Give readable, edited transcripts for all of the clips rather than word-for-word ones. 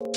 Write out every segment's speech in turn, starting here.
Yes,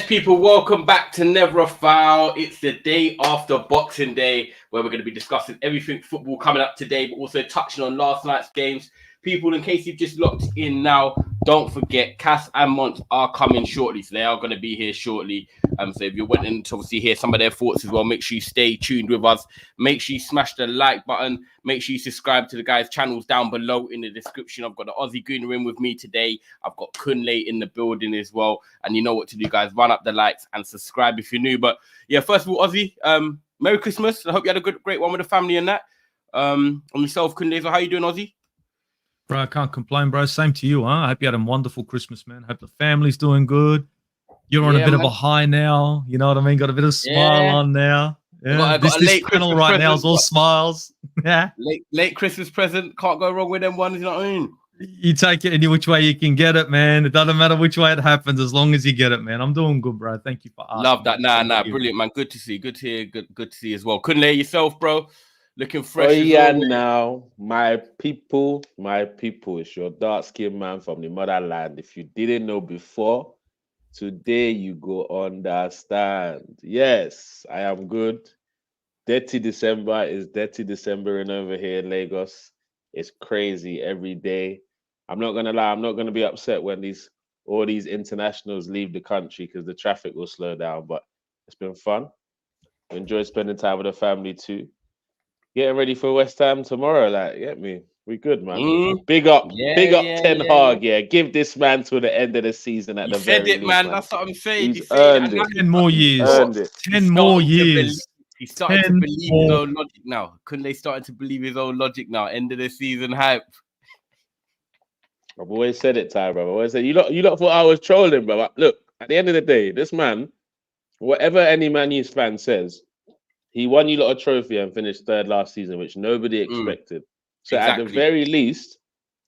people, welcome back to Never a Foul. It's the day after Boxing Day, where we're going to be discussing everything football coming up today, but also touching on last night's games. People, in case you've just locked in now, don't forget, Cass and Mont are coming shortly, so they are going to be here shortly. So if you're wanting to obviously hear some of their thoughts as well, make sure you stay tuned with us. Make sure you smash the like button. Make sure you subscribe to the guys' channels down below in the description. I've got the Aussie Gooner in with me today. I've got Kunle in the building as well. And you know what to do, guys. Run up the likes and subscribe if you're new. But yeah, first of all, Aussie, Merry Christmas. I hope you had a great one with the family and that. On yourself, Kunle. So how you doing, Aussie? Bro, I can't complain, bro. Same to you, huh? I hope you had a wonderful Christmas, man. Hope the family's doing good. You're on a bit of a high now. You know what I mean? Got a bit of smile on now. Yeah, this channel right now is all smiles. Yeah. Late Christmas present. Can't go wrong with them ones, you know what I mean? You take it any which way you can get it, man. It doesn't matter which way it happens as long as you get it, man. I'm doing good, bro. Thank you for asking. Love that. Nah. Brilliant, man. Good to see. Good to hear. Good to see as well. Kunle, yourself, bro. Looking fresh. Oh, yeah, now, my people, it's your dark-skinned man from the motherland. If you didn't know before, today you go understand. Yes, I am good. Dirty December is Dirty December and over here in Lagos. It's crazy every day. I'm not gonna lie, I'm not gonna be upset when all these internationals leave the country because the traffic will slow down. But it's been fun. Enjoy spending time with the family too. Getting ready for West Ham tomorrow, like, get me. We good, man. Big up Ten Hag. Yeah, give this man to the end of the season at the very least. Man. That's what I'm saying. He's earned it. 10 more years. 10 more years. He's starting to believe his own logic now. Couldn't they start to believe his own logic now? End of the season hype. I've always said it, Ty, bro. I've always said, you lot thought I was trolling, bro. Look, at the end of the day, this man, whatever any Man U fan says, he won you lot a trophy and finished third last season, which nobody expected. So exactly. At the very least,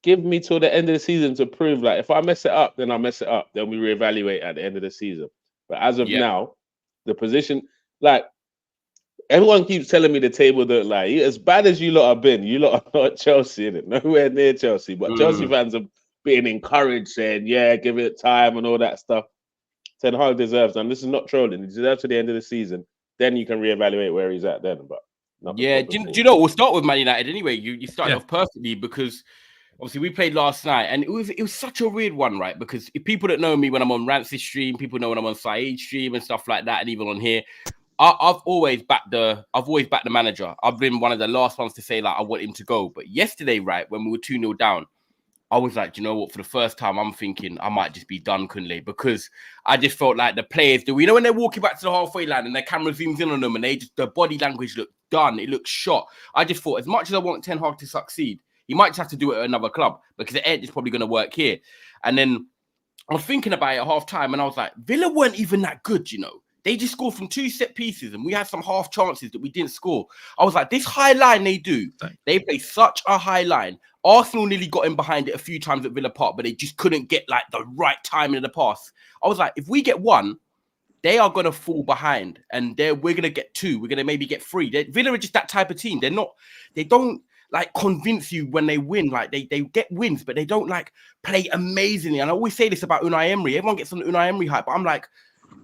give me till the end of the season to prove, like, if I mess it up, then I'll mess it up. Then we reevaluate at the end of the season. But as of now, the position, like, everyone keeps telling me the table don't lie. As bad as you lot have been, you lot are not Chelsea, innit? Nowhere near Chelsea. But Chelsea fans are being encouraged, saying, yeah, give it time and all that stuff. Ten Hag deserves, and this is not trolling, he deserves to the end of the season. Then you can reevaluate where he's at then. But yeah, do you know, we'll start with Man United anyway. You started off perfectly because obviously we played last night and it was such a weird one, right? Because if people that know me when I'm on Rance's stream, people know when I'm on Saeed's stream and stuff like that, and even on here, I've always backed the manager. I've been one of the last ones to say like I want him to go. But yesterday, right, when we were 2-0 down, I was like, you know what? For the first time, I'm thinking I might just be done, Kunle, because I just felt like the players do. You know when they're walking back to the halfway line and their camera zooms in on them and the body language looked done. It looked shot. I just thought, as much as I want Ten Hag to succeed, he might just have to do it at another club because the edge is probably going to work here. And then I was thinking about it at half time and I was like, Villa weren't even that good, you know. They just scored from 2 set pieces and we had some half chances that we didn't score. I was like, this high line they play such a high line. Arsenal nearly got in behind it a few times at Villa Park, but they just couldn't get like the right timing of the pass. I was like, if we get one, they are going to fall behind and we're going to get 2. We're going to maybe get 3. Villa are just that type of team. They don't like convince you when they win. Like they get wins, but they don't like play amazingly. And I always say this about Unai Emery. Everyone gets on the Unai Emery hype, but I'm like,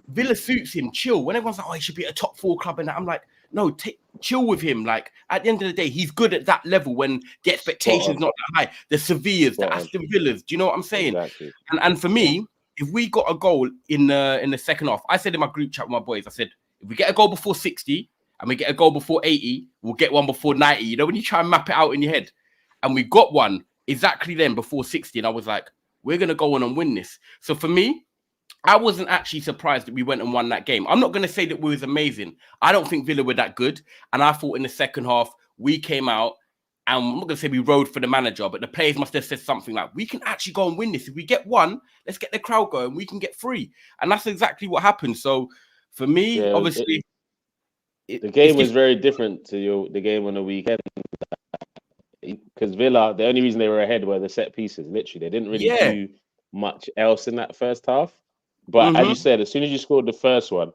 Villa suits him, chill. When everyone's like, oh, he should be at a top 4 club and that, I'm like, no, chill with him. Like, at the end of the day, he's good at that level when the expectation's not that high. The Sevillas, the Aston Villas, do you know what I'm saying? Exactly. And for me, if we got a goal in the second half, I said in my group chat with my boys, I said, if we get a goal before 60 and we get a goal before 80, we'll get one before 90. You know, when you try and map it out in your head. And we got one exactly then before 60. And I was like, we're going to go on and win this. So for me, I wasn't actually surprised that we went and won that game. I'm not going to say that we was amazing. I don't think Villa were that good. And I thought in the second half, we came out and I'm not going to say we rode for the manager, but the players must have said something like, we can actually go and win this. If we get one, let's get the crowd going. We can get 3. And that's exactly what happened. So for me, obviously... the game was very different to the game on the weekend. because Villa, the only reason they were ahead were the set pieces. Literally, they didn't really do much else in that first half. But as you said, as soon as you scored the first one,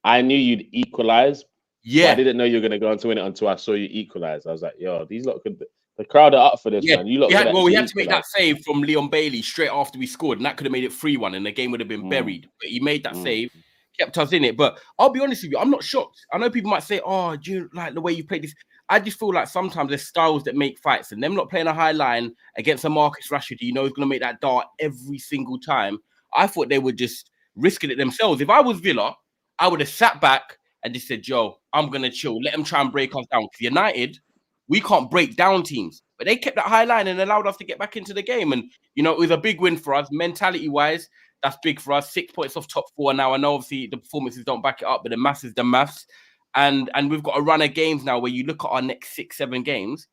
I knew you'd equalize. Yeah, but I didn't know you were going to go on to win it until I saw you equalize. I was like, yo, these lot could. The crowd are up for this, man. You lot. We had to make that save from Leon Bailey straight after we scored, and that could have made it 3-1, and the game would have been buried. But he made that save, kept us in it. But I'll be honest with you, I'm not shocked. I know people might say, "Oh, do you like the way you played this?" I just feel like sometimes there's styles that make fights, and them not playing a high line against a Marcus Rashford, you know, is going to make that dart every single time. I thought they were just risking it themselves. If I was Villa, I would have sat back and just said, "Joe, I'm going to chill. Let them try and break us down." Because United, we can't break down teams. But they kept that high line and allowed us to get back into the game. And, you know, it was a big win for us. Mentality-wise, that's big for us. 6 points off top 4 now. I know, obviously, the performances don't back it up, but the maths is the maths. And we've got a run of games now where you look at our next 6-7 games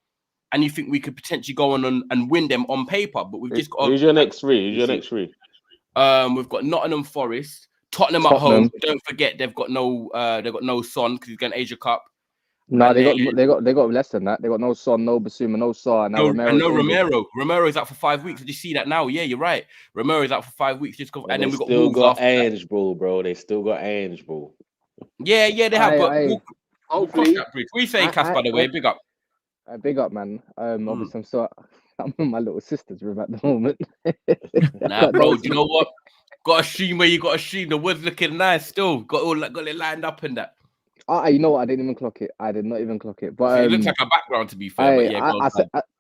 and you think we could potentially go on and win them on paper. But we've just got... Who's your next three? We've got Nottingham Forest, Tottenham at home. Don't forget, they've got no Son because he's going to Asia Cup. No, they got less than that. They got no Son, no Basuma, no Saar, and Romero. Romero's out for 5 weeks. Did you see that now? Yeah, you're right. Romero's out for 5 weeks. And then we got Wolves after Ange Ball, bro. They still got Ange Ball. Yeah, they have. But we'll cross that bridge. What do you say, Cass? By the way, big up. Big up, man. Obviously, I'm in my little sister's room at the moment. Nah, bro. Do you know what? Got a stream where you got a stream. The wood's looking nice. Still got it lined up and that. You know what? I didn't even clock it. I did not even clock it. But it looks like a background, to be fair.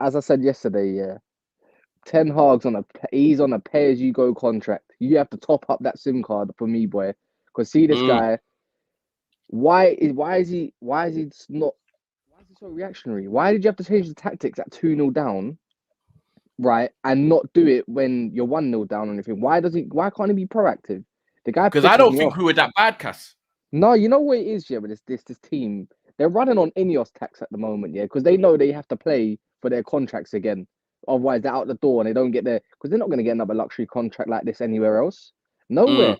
As I said yesterday, Ten Hag's he's on a pay-as-you-go contract. You have to top up that SIM card for me, boy. Because see this guy. Why is he so reactionary? Why did you have to change the tactics at 2-0 down, right, and not do it when you're 1-0 down or anything? Why can't he be proactive? The guy, because I don't think we were that bad, Cass. No, you know what it is, but this team, they're running on Ineos tax at the moment, because they know they have to play for their contracts again. Otherwise, they're out the door and they don't get there because they're not going to get another luxury contract like this anywhere else. Nowhere.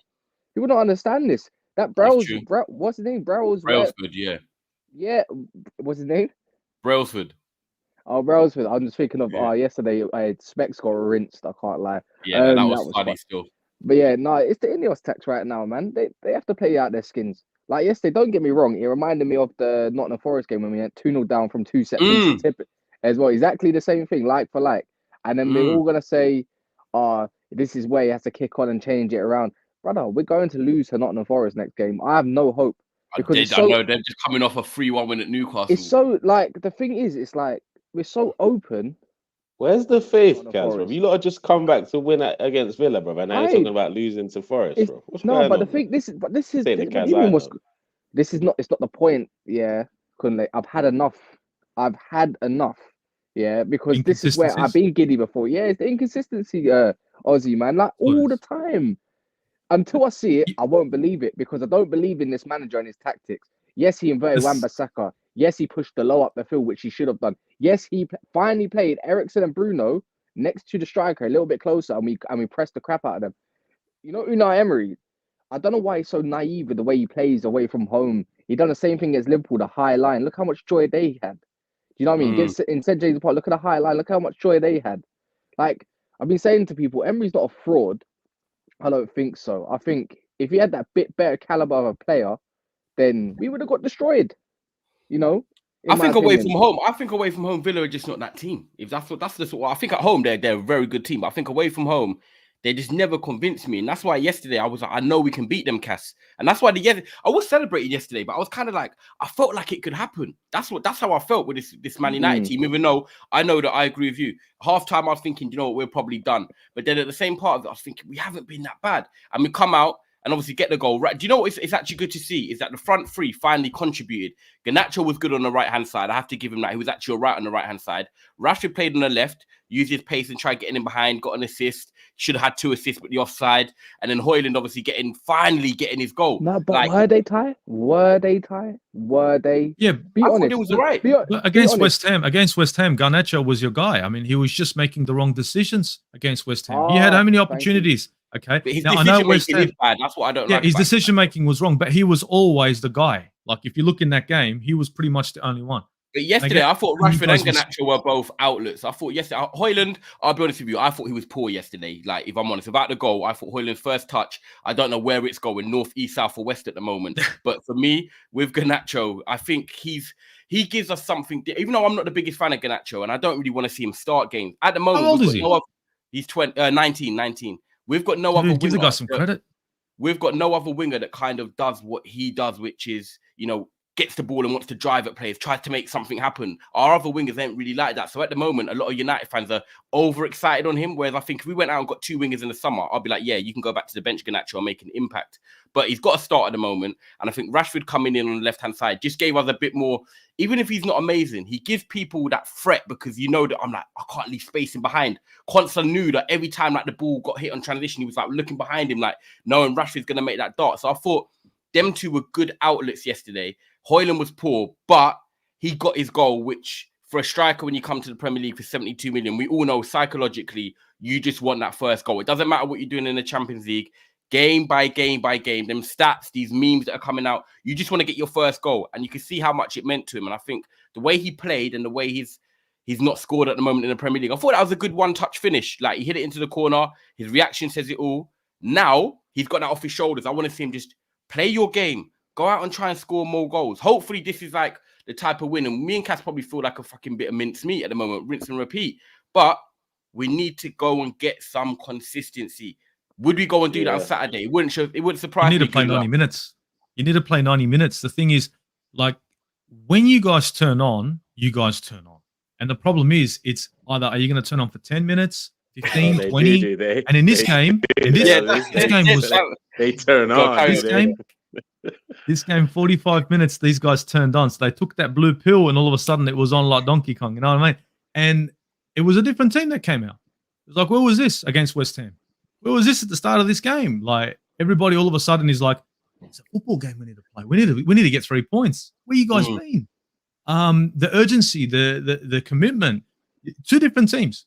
People don't understand this. That what's his name? Brailsford, yeah. Yeah, what's his name? Brailsford. Oh, Brailsford. I'm just thinking of yesterday. Specs got rinsed. I can't lie. Yeah, that was funny still. But yeah, no, it's the Ineos tax right now, man. They have to play out their skins. Like yesterday, don't get me wrong. It reminded me of the Nottingham Forest game when we went 2-0 down from 2 set pieces as well. Exactly the same thing, like for like. And then we're all gonna say, this is where he has to kick on and change it around. Brother, we're going to lose to Nottingham Forest next game. I have no hope. Because I know they're just coming off a 3-1 win at Newcastle. It's so like the thing is, it's like we're so open. Where's the faith, Kaz, bro? You lot have just come back to win against Villa, bro. And now you're talking about losing to Forest, bro. What's going on? This is not. It's not the point. Yeah, Kunle. I've had enough. Yeah, because this is where I've been giddy before. Yeah, it's the inconsistency, Aussie man. Like all the time. Until I see it, I won't believe it because I don't believe in this manager and his tactics. Yes, he inverted Wan-Bissaka. Yes, he pushed the low up the field, which he should have done. Yes, he finally played Eriksen and Bruno next to the striker a little bit closer, and we pressed the crap out of them. You know, Unai Emery, I don't know why he's so naive with the way he plays away from home. He done the same thing as Liverpool, the high line. Look how much joy they had. You know what I mean? In St. James' Park, look at the high line. Look how much joy they had. Like, I've been saying to people, Emery's not a fraud. I don't think so. I think if he had that bit better caliber of a player, then we would have got destroyed. You know, I think away from home, Villa are just not that team. If that's the sort. I think at home they're a very good team, but I think away from home they just never convinced me, and that's why yesterday I was like, I know we can beat them, Cass, and that's why I was celebrating yesterday, but I was kind of like, I felt like it could happen. That's how I felt with this Man United team, even though I know that I agree with you. Half time I was thinking, you know what, we're probably done, but then at the same part of it, I was thinking we haven't been that bad, and we come out and obviously get the goal. Right? Do you know what it's actually good to see is that the front three finally contributed. Garnacho was good on the right hand side. I have to give him that. He was actually all right on the right hand side. Rashford played on the left, used his pace and tried getting in behind, got an assist. Should have had 2 assists with the offside. And then Højlund obviously finally getting his goal. No, but were they tight? Were they? Yeah, be honest. It was right. Against West Ham, Garnacho was your guy. I mean, he was just making the wrong decisions against West Ham. He had how many opportunities? Okay. But his decision making is bad. That's what I don't like. Yeah, his decision making was wrong, but he was always the guy. Like if you look in that game, he was pretty much the only one. But yesterday, I thought Rashford and Garnacho were both outlets. I thought yesterday, Højlund, I'll be honest with you, I thought he was poor yesterday. Like, if I'm honest, about the goal, I thought Højlund's first touch, I don't know where it's going, north, east, south, or west at the moment. But for me, with Garnacho, I think he gives us something. Even though I'm not the biggest fan of Garnacho, and I don't really want to see him start games. At the moment, how old is he? He's 19. We've got no other winger. Give the guy some credit. We've got no other winger that kind of does what he does, which is, gets the ball and wants to drive at players, tries to make something happen. Our other wingers ain't really like that. So at the moment, a lot of United fans are overexcited on him. Whereas I think if we went out and got 2 wingers in the summer, I'll be like, yeah, you can go back to the bench, Garnacho, and make an impact. But he's got to start at the moment. And I think Rashford coming in on the left-hand side just gave us a bit more, even if he's not amazing, he gives people that threat because that I'm like, I can't leave space in behind. Constantly knew that every time like the ball got hit on transition, he was like looking behind him, like knowing Rashford's going to make that dart. So I thought them two were good outlets yesterday. Højlund was poor, but he got his goal, which for a striker, when you come to the Premier League for 72 million, we all know psychologically, you just want that first goal. It doesn't matter what you're doing in the Champions League, game by game by game, them stats, these memes that are coming out, you just want to get your first goal. And you can see how much it meant to him. And I think the way he played and the way he's not scored at the moment in the Premier League, I thought that was a good one-touch finish. Like, he hit it into the corner. His reaction says it all. Now, he's got that off his shoulders. I want to see him just play your game. Go out and try and score more goals. Hopefully, this is like the type of win. And me and Cass probably feel like a fucking bit of mincemeat at the moment, rinse and repeat. But we need to go and get some consistency. Would we go and do that on Saturday? It wouldn't surprise me. You need to play 90 minutes. You need to play 90 minutes. The thing is, like, when you guys turn on, you guys turn on. And the problem is, it's either are you going to turn on for 10 minutes, 15, 20? And in this game, this game was... They turn on. This game, 45 minutes, these guys turned on. So they took that blue pill and all of a sudden it was on like Donkey Kong, you know what I mean? And it was a different team that came out. It was like, where was this against West Ham? Where was this at the start of this game? Like, everybody all of a sudden is like, it's a football game we need to play. We need to get 3 points. Where you guys been? The urgency, the commitment. 2 different teams.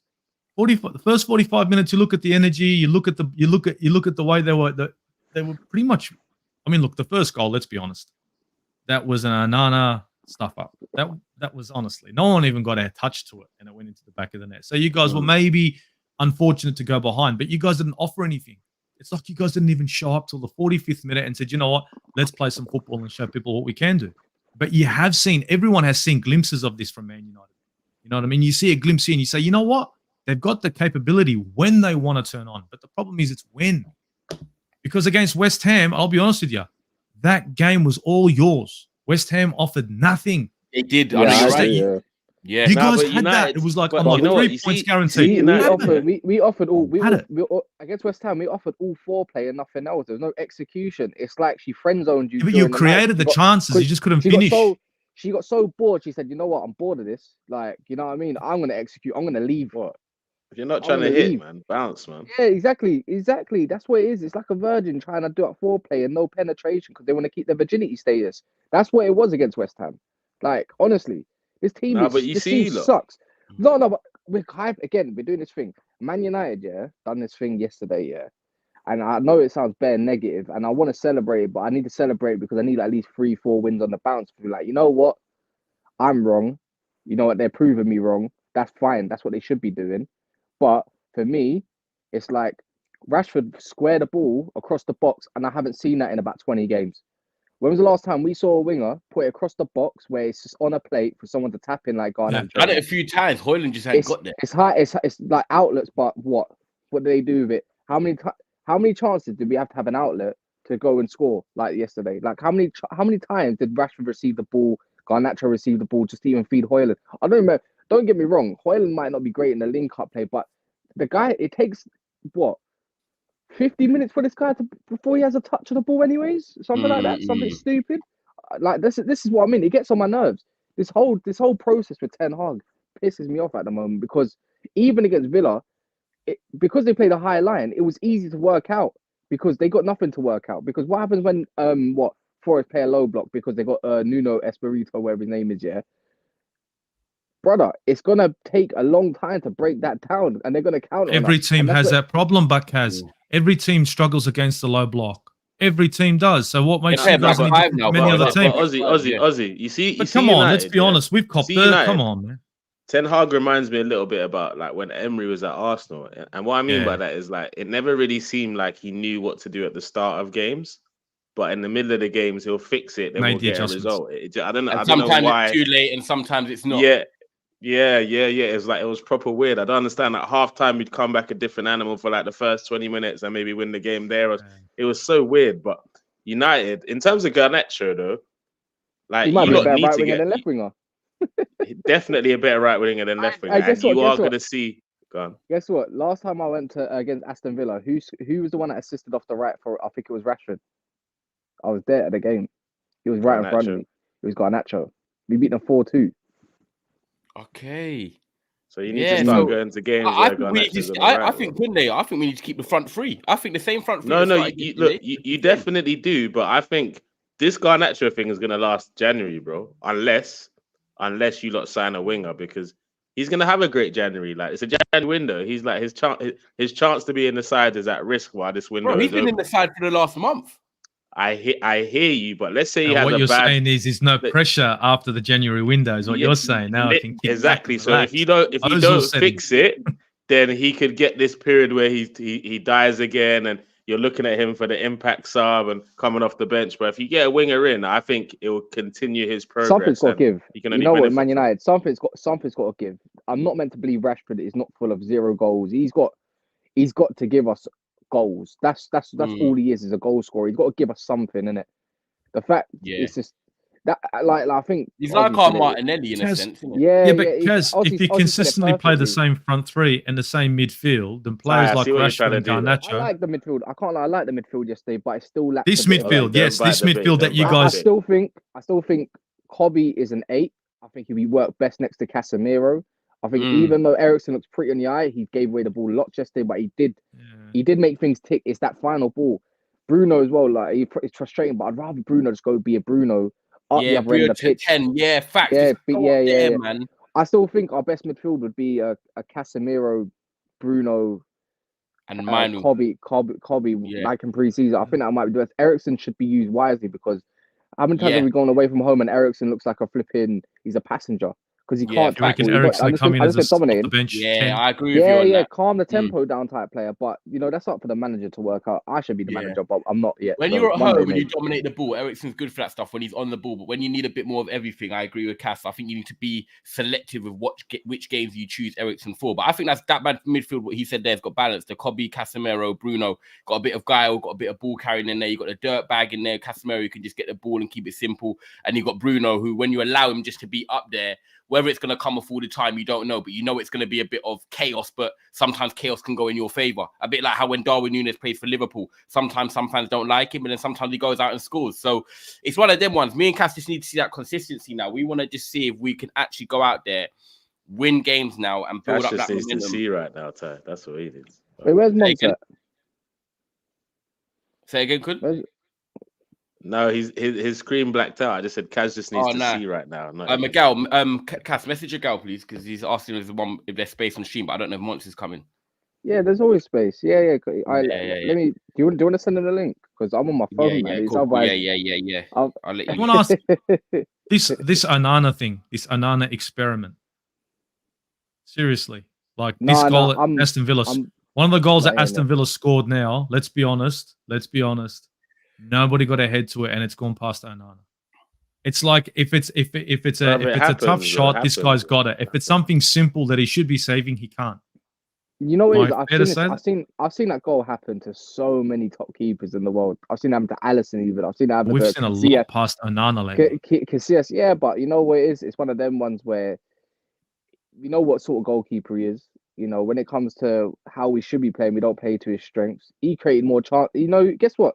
The first 45 minutes, you look at the energy, you look at the way they were pretty much. I mean, look, the first goal, let's be honest, that was an Onana stuff up. That was honestly, no one even got a touch to it, and it went into the back of the net. So you guys were maybe unfortunate to go behind, but you guys didn't offer anything. It's like you guys didn't even show up till the 45th minute and said, you know what, let's play some football and show people what we can do. But everyone has seen glimpses of this from Man United. You know what I mean? You see a glimpse here and you say, you know what, they've got the capability when they want to turn on. But the problem is it's when. Because against West Ham, I'll be honest with you, that game was all yours. West Ham offered nothing. They did. You guys had that. It was like, 3 points guaranteed. We offered all. Against West Ham, we offered all foreplay and nothing else. There was no execution. It's like she friend zoned you. Yeah, but you created the chances. You just couldn't finish. She got so bored. She said, "You know what? I'm bored of this. Like, you know what I mean? I'm gonna execute. I'm gonna leave." What? If you're not trying to hit, man, bounce, man. Yeah, exactly. That's what it is. It's like a virgin trying to do it foreplay and no penetration because they want to keep their virginity status. That's what it was against West Ham. Like, honestly, this team sucks. No, but we're doing this thing. Man United, done this thing yesterday, and I know it sounds bare negative, and I want to celebrate it, but I need to celebrate because I need at least 3-4 wins on the bounce to be like, you know what, I'm wrong. You know what, they're proving me wrong. That's fine. That's what they should be doing. But for me, it's like Rashford squared the ball across the box, and I haven't seen that in about 20 games. When was the last time we saw a winger put it across the box where it's just on a plate for someone to tap in like Garnacho? Done it a few times. Højlund just hadn't got there. It's high. It's like outlets, but what do they do with it? How many chances did we have to have an outlet to go and score like yesterday? Like how many times did Rashford receive the ball, Garnacho receive the ball, just even feed Højlund? I don't remember. Don't get me wrong, Højlund might not be great in the link-up play, but the guy, it takes, 50 minutes for this guy before he has a touch of the ball anyways? Something like that, something stupid. Like, this is what I mean. It gets on my nerves. This whole process with Ten Hag pisses me off at the moment because even against Villa, because they played a high line, it was easy to work out because they got nothing to work out. Because what happens when, Forest play a low block because they got Nuno Espirito, whatever his name is, brother, it's going to take a long time to break that down, and they're going to count on Every team has that problem, but Kaz, every team struggles against the low block. every team does. So what makes Yeah, you guys but any different from any other team? Aussie. You see, Come on, United, let's be honest. We've copped third. Come on, man. Ten Hag reminds me a little bit about like when Emery was at Arsenal, and what I mean by that is like it never really seemed like he knew what to do at the start of games, but in the middle of the games he'll fix it. Then we'll get a result. I don't know why. Sometimes it's too late, and sometimes it's not. Yeah. It's like it was proper weird. I don't understand. At halftime, you'd come back a different animal for like the first 20 minutes and maybe win the game there. It was so weird. But United, in terms of Garnacho, though, like he might be a better right winger than left winger. Definitely a better right winger than left winger. And you are going to see. Go on. Guess what? Last time I went to against Aston Villa, who was the one that assisted off the right for? I think it was Rashford. I was there at the game. He was right in front of me. It was Garnacho. We beat them 4-2. Okay. So you need to start going to games. I think we need to keep the front three. I think the same front three. No, you definitely do, but I think this Garnacho thing is gonna last January, bro. Unless you lot sign a winger, because he's gonna have a great January. Like it's a January window. He's like his chance to be in the side is at risk while this window. Bro, he's been in the side for the last month. I hear you, but let's say he has what a you're bad... saying is there's no pressure after the January window. Is what you're saying now. I think exactly. So if you don't fix it, then he could get this period where he dies again, and you're looking at him for the impact sub and coming off the bench. But if you get a winger in, I think it will continue his progress. Something's got to give. You know what, Man United? Something's got to give. I'm not meant to believe Rashford is not full of 0 goals. He's got to give us goals. That's all he is a goal scorer. He's got to give us something, innit? The fact it's just that like I think he's like our Martinelli in a sense, isn't it? Yeah, but because if you consistently play the same front three and the same midfield, then players like Rashford and Garnacho. I like the midfield. I can't lie, I like the midfield yesterday, but I still lack this midfield. Yes, this midfield that you guys. I still think Kobe is an 8. I think he'll work best next to Casemiro. I think even though Eriksen looks pretty on the eye, he gave away the ball a lot yesterday, but he did make things tick. It's that final ball. Bruno as well, like it's frustrating, but I'd rather Bruno just go be a Bruno up the other end of the pitch. 10, facts. Man. I still think our best midfield would be a Casemiro, Bruno, and mine Kobe, like in pre-season. I think that might be the best. Eriksen should be used wisely because how many times have we gone away from home and Eriksen looks like he's a passenger? Because he can't. I reckon Eriksen coming as the bench. I agree with you on that. Calm the tempo down type player. But, that's up for the manager to work out. I should be the manager, but I'm not yet. When you're at home and you dominate the ball, Eriksen's good for that stuff when he's on the ball. But when you need a bit more of everything, I agree with Cass. I think you need to be selective with which games you choose Eriksen for. But I think that's that bad midfield. What he said there's got balance. The Kobe, Casemiro, Bruno, got a bit of guile, got a bit of ball carrying in there. You got the dirt bag in there. Casemiro, you can just get the ball and keep it simple. And you got Bruno, who when you allow him just to be up there, whether it's going to come off all the time, you don't know, but it's going to be a bit of chaos, but sometimes chaos can go in your favor. A bit like how when Darwin Núñez plays for Liverpool, sometimes some fans don't like him, and then sometimes he goes out and scores. So it's one of them ones. Me and Cass just need to see that consistency now. We want to just see if we can actually go out there, win games now, and build up that momentum. That's just to see right now, Ty. That's what he needs. Wait, where's Monza? Say again, Kun? No, his screen blacked out. I just said Kaz just needs to see right now. Miguel, Kaz, message Miguel, please, because he's asking if there's space on stream, but I don't know if Monster's coming. Yeah, there's always space. Yeah. Let me. Do you want to send him the link? Because I'm on my phone, man. Cool. Yeah. I'll let you. I want to ask this Onana thing, this Onana experiment. Seriously, like this goal at Aston Villa. One of the goals that Aston Villa scored now. Let's be honest. Nobody got ahead to it, and it's gone past Onana. It's like if it's a tough shot, this guy's got it. If it's something simple that he should be saving, he can't. You know what? I've seen that goal happen to so many top keepers in the world. I've seen it happen to Alisson even. I've seen it happen. We've seen a lot past Onana lately. Casillas, yeah, but you know what it is? It's one of them ones where you know what sort of goalkeeper he is. When it comes to how we should be playing, we don't play to his strengths. He created more chance. Guess what?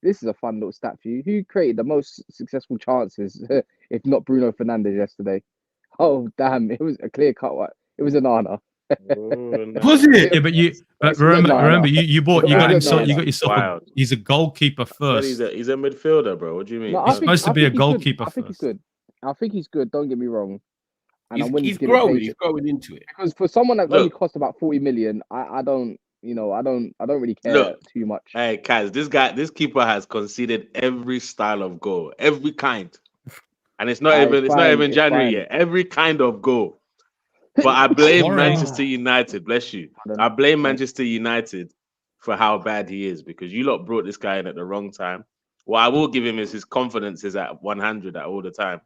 This is a fun little stat for you. Who created the most successful chances, if not Bruno Fernandes yesterday? Oh, damn. It was a clear cut. It was Onana. Was it? Yeah, but remember, you got yourself. He's a goalkeeper first. He's a midfielder, bro. What do you mean? He's supposed to be a goalkeeper first. I think he's good. I think he's good. Don't get me wrong. And he's growing. He's growing into it. Because for someone that only cost about 40 million, I don't. I don't really care too much. Hey, Kaz, this keeper has conceded every style of goal, every kind, and it's not even January yet. Every kind of goal. But I blame Manchester United. Bless you. I blame Manchester United for how bad he is, because you lot brought this guy in at the wrong time. What I will give him is his confidence is at 100 at all the time.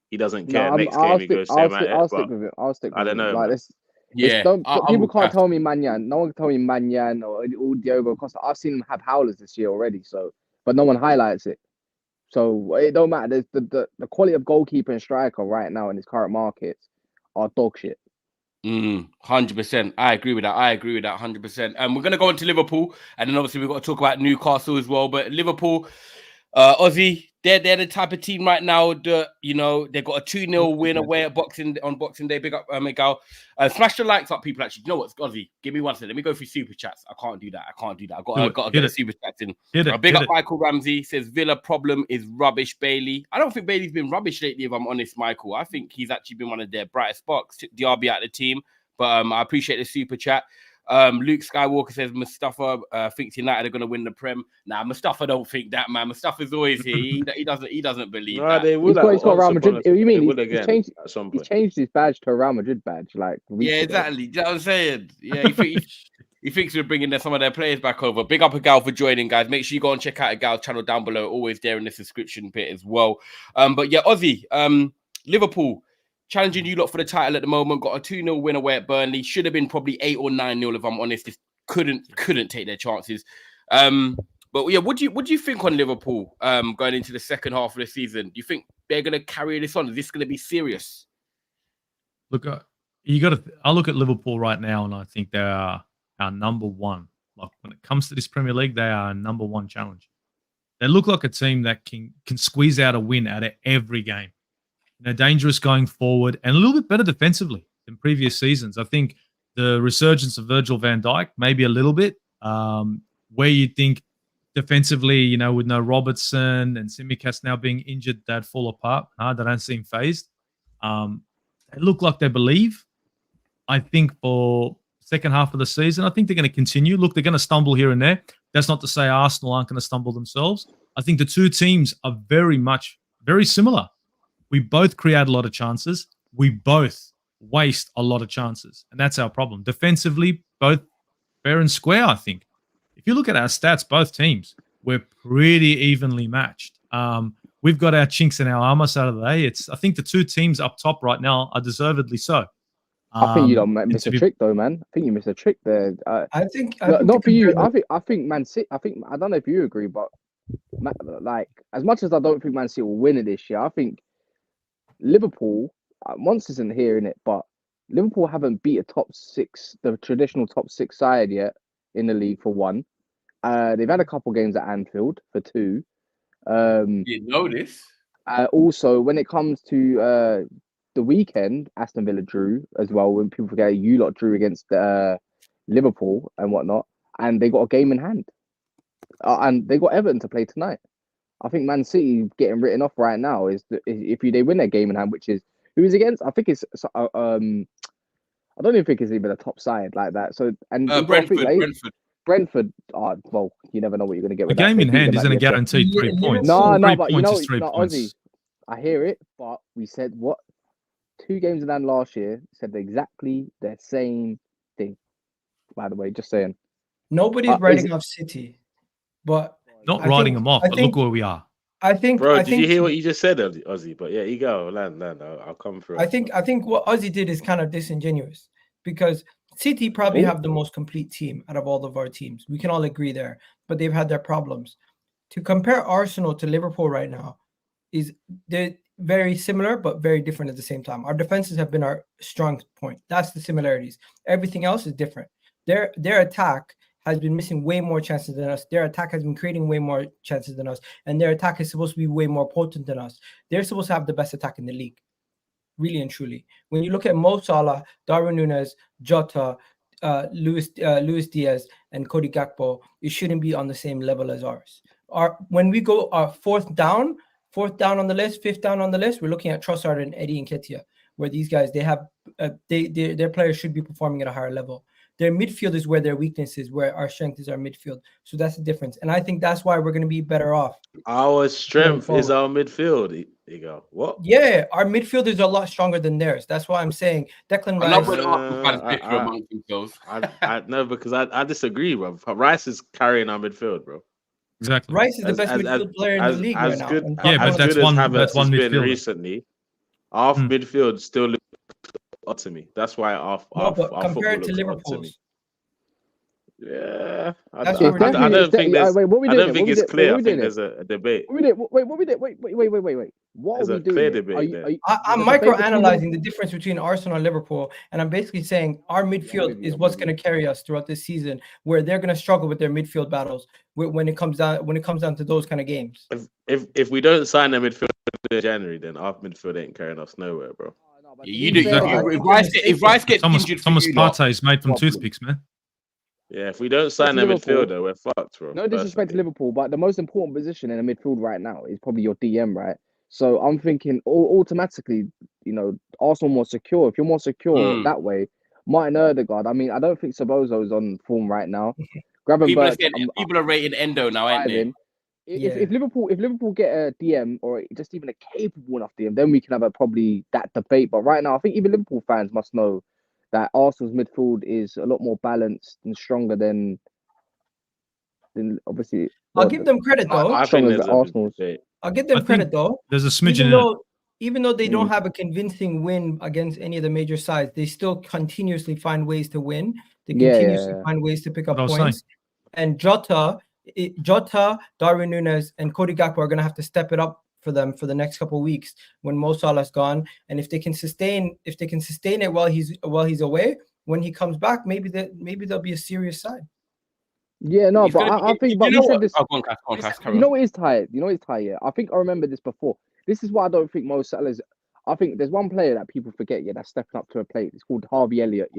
He doesn't care. Next game he goes same at it. I'll stick with it. I don't know. Like this. Yeah, people can't tell me Manyan. No one can tell me Manyan or Diogo Costa. I've seen him have howlers this year already. So, but no one highlights it. So it don't matter. The quality of goalkeeper and striker right now in his current markets are dog shit. 100%. I agree with that. 100%. And we're gonna go on to Liverpool, and then obviously we've got to talk about Newcastle as well. But Liverpool, Aussie, they're the type of team right now that they've got a 2-0 win away at Boxing Day. Big up, Miguel. Smash the likes up, people. Actually, you know what, Aussie? Give me one second. Let me go through super chats. I can't do that. I got to get a super chat in. Big up, Michael Ramsey says Villa problem is rubbish. Bailey, I don't think Bailey's been rubbish lately. If I'm honest, Michael, I think he's actually been one of their brightest sparks. Took DRB out of the team, but I appreciate the super chat. Luke Skywalker says Mustafa thinks United are going to win the Prem. Nah, Mustafa don't think that, man. Mustafa's always here. He doesn't believe that. They would. He's got Real Madrid. You mean he's changed his badge to a Real Madrid badge? Exactly. You know what I'm saying? Yeah, he thinks we're bringing some of their players back over. Big up Agal for joining, guys. Make sure you go and check out Agal's channel down below. Always there in the subscription bit as well. But yeah, Aussie, Liverpool challenging you lot for the title at the moment. Got a 2-0 win away at Burnley. Should have been probably 8 or 9-0 if I'm honest. Just couldn't take their chances. But yeah, what do you think on Liverpool going into the second half of the season? Do you think they're going to carry this on? Is this going to be serious? Look, I look at Liverpool right now, and I think they are our number one. Like when it comes to this Premier League, they are our number one challenge. They look like a team that can squeeze out a win out of every game. Dangerous going forward and a little bit better defensively than previous seasons. I think the resurgence of Virgil van Dijk, maybe a little bit, where you think defensively, with no Robertson and Tsimikas now being injured, they'd fall apart. They don't seem phased. They look like they believe. I think for second half of the season, I think they're going to continue. Look, they're going to stumble here and there. That's not to say Arsenal aren't going to stumble themselves. I think the two teams are very similar. We both create a lot of chances. We both waste a lot of chances. And that's our problem. Defensively, both fair and square, I think. If you look at our stats, both teams, we're pretty evenly matched. We've got our chinks in our armor side of the day. I think the two teams up top right now are deservedly so. I think you don't miss a trick though, man. I think you missed a trick there. I think not for you. I think Man City. I don't know if you agree, but like as much as I don't think Man City will win it this year, I think Liverpool, Monsters isn't here in it, but Liverpool haven't beat the traditional top six side yet in the league for one. They've had a couple games at Anfield for two. You know this. Also, when it comes to the weekend, Aston Villa drew as well. When people forget, you lot drew against Liverpool and whatnot, and they got a game in hand, and they got Everton to play tonight. I think Man City getting written off right now is if they win their game in hand, which is who is against. I think it's I don't even think it's even a top side like that. So and Brentford. Well, you never know what you're going to get. With a game in hand isn't a guaranteed 3 points. No, but 3 points is 3 points. Aussie, I hear it, but we said what 2 games in hand last year said exactly the same thing. By the way, just saying. Nobody's writing off City, but. Not writing them off, but look where we are. Did you hear what you just said, Ozzy? But yeah, you go, land. I'll come through. I think what Ozzy did is kind of disingenuous because City probably have the most complete team out of all of our teams. We can all agree there, but they've had their problems. To compare Arsenal to Liverpool right now they're very similar but very different at the same time. Our defenses have been our strong point. That's the similarities. Everything else is different. Their attack has been missing way more chances than us. Their attack has been creating way more chances than us. And their attack is supposed to be way more potent than us. They're supposed to have the best attack in the league. Really and truly. When you look at Mo Salah, Darwin Núñez, Jota, Luis Diaz, and Cody Gakpo, it shouldn't be on the same level as ours. When we go fourth down on the list, fifth down on the list, we're looking at Trossard and Eddie Nketiah, where these guys, they have their players should be performing at a higher level. Their midfield is where their weakness is, where our strength is our midfield. So that's the difference. And I think that's why we're going to be better off. Our strength is our midfield. You go, what? Yeah, our midfield is a lot stronger than theirs. That's why I'm saying Declan Rice. I love when Arsenal fans differ amongst themselves. I know, because I disagree, bro. Rice is carrying our midfield, bro. Exactly. Rice is the best midfield player in the league right now. Yeah, but that's one midfield. Recently, our midfield still looks up to me. That's why our compared to Liverpool's. Yeah, I don't think it's clear. I think there's a debate. Wait. What are we doing? Clear debate. I'm micro-analyzing the difference between Arsenal and Liverpool, and I'm basically saying our midfield is what's going to carry us throughout this season, where they're going to struggle with their midfield battles when it comes down to those kind of games. If we don't sign a midfield in January, then our midfield ain't carrying us nowhere, bro. You do. If Rice gets injured, Thomas Partey is made from toothpicks, man. Yeah, if we don't sign a midfielder, we're fucked, bro. No disrespect to Liverpool, but the most important position in the midfield right now is probably your DM, right? So I'm thinking automatically, Arsenal more secure. If you're more secure that way, Martin Ødegaard. I mean, I don't think Sobozo's on form right now. People are rating Endo now, aren't they? If Liverpool get a DM or just even a capable enough DM, then we can have probably that debate. But right now, I think even Liverpool fans must know that Arsenal's midfield is a lot more balanced and stronger than obviously. I'll give them credit though. I'll give them credit though. There's a smidgen. Even though they don't have a convincing win against any of the major sides, they still continuously find ways to win. They continuously find ways to pick up points. And Jota, Darwin Núñez, and Cody Gakpo are going to have to step it up for them for the next couple of weeks when Mo Salah's gone. And if they can sustain it while he's away, when he comes back, maybe they'll be a serious side. Yeah, no, but I think, but we said this. You know what is tired? Yeah. I think I remember this before. This is why I don't think Mo Salah's. I think there's one player that people forget, that's stepping up to a plate. It's called Harvey Elliott,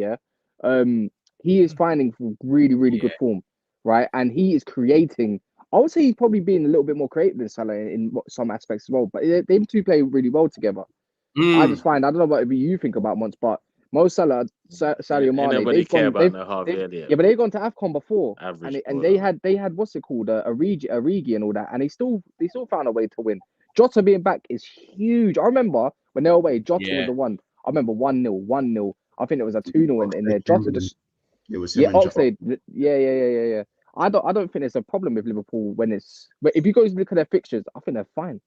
He is finding really, really good form, right? And he is creating. I would say he's probably being a little bit more creative than Salah in some aspects as well. But them two play really well together. I just find, I don't know what you think about Mons, but Mo Salah, Sadio Mane, they've gone to AFCON before, and they had what's it called, Origi and all that, and they still found a way to win. Jota being back is huge. I remember when they were away, Jota was the one. I remember 1-0. I think it was a 2-0 in there. Jota just Oxlade. Yeah. I don't think there's a problem with Liverpool but if you go look at their fixtures, I think they're fine.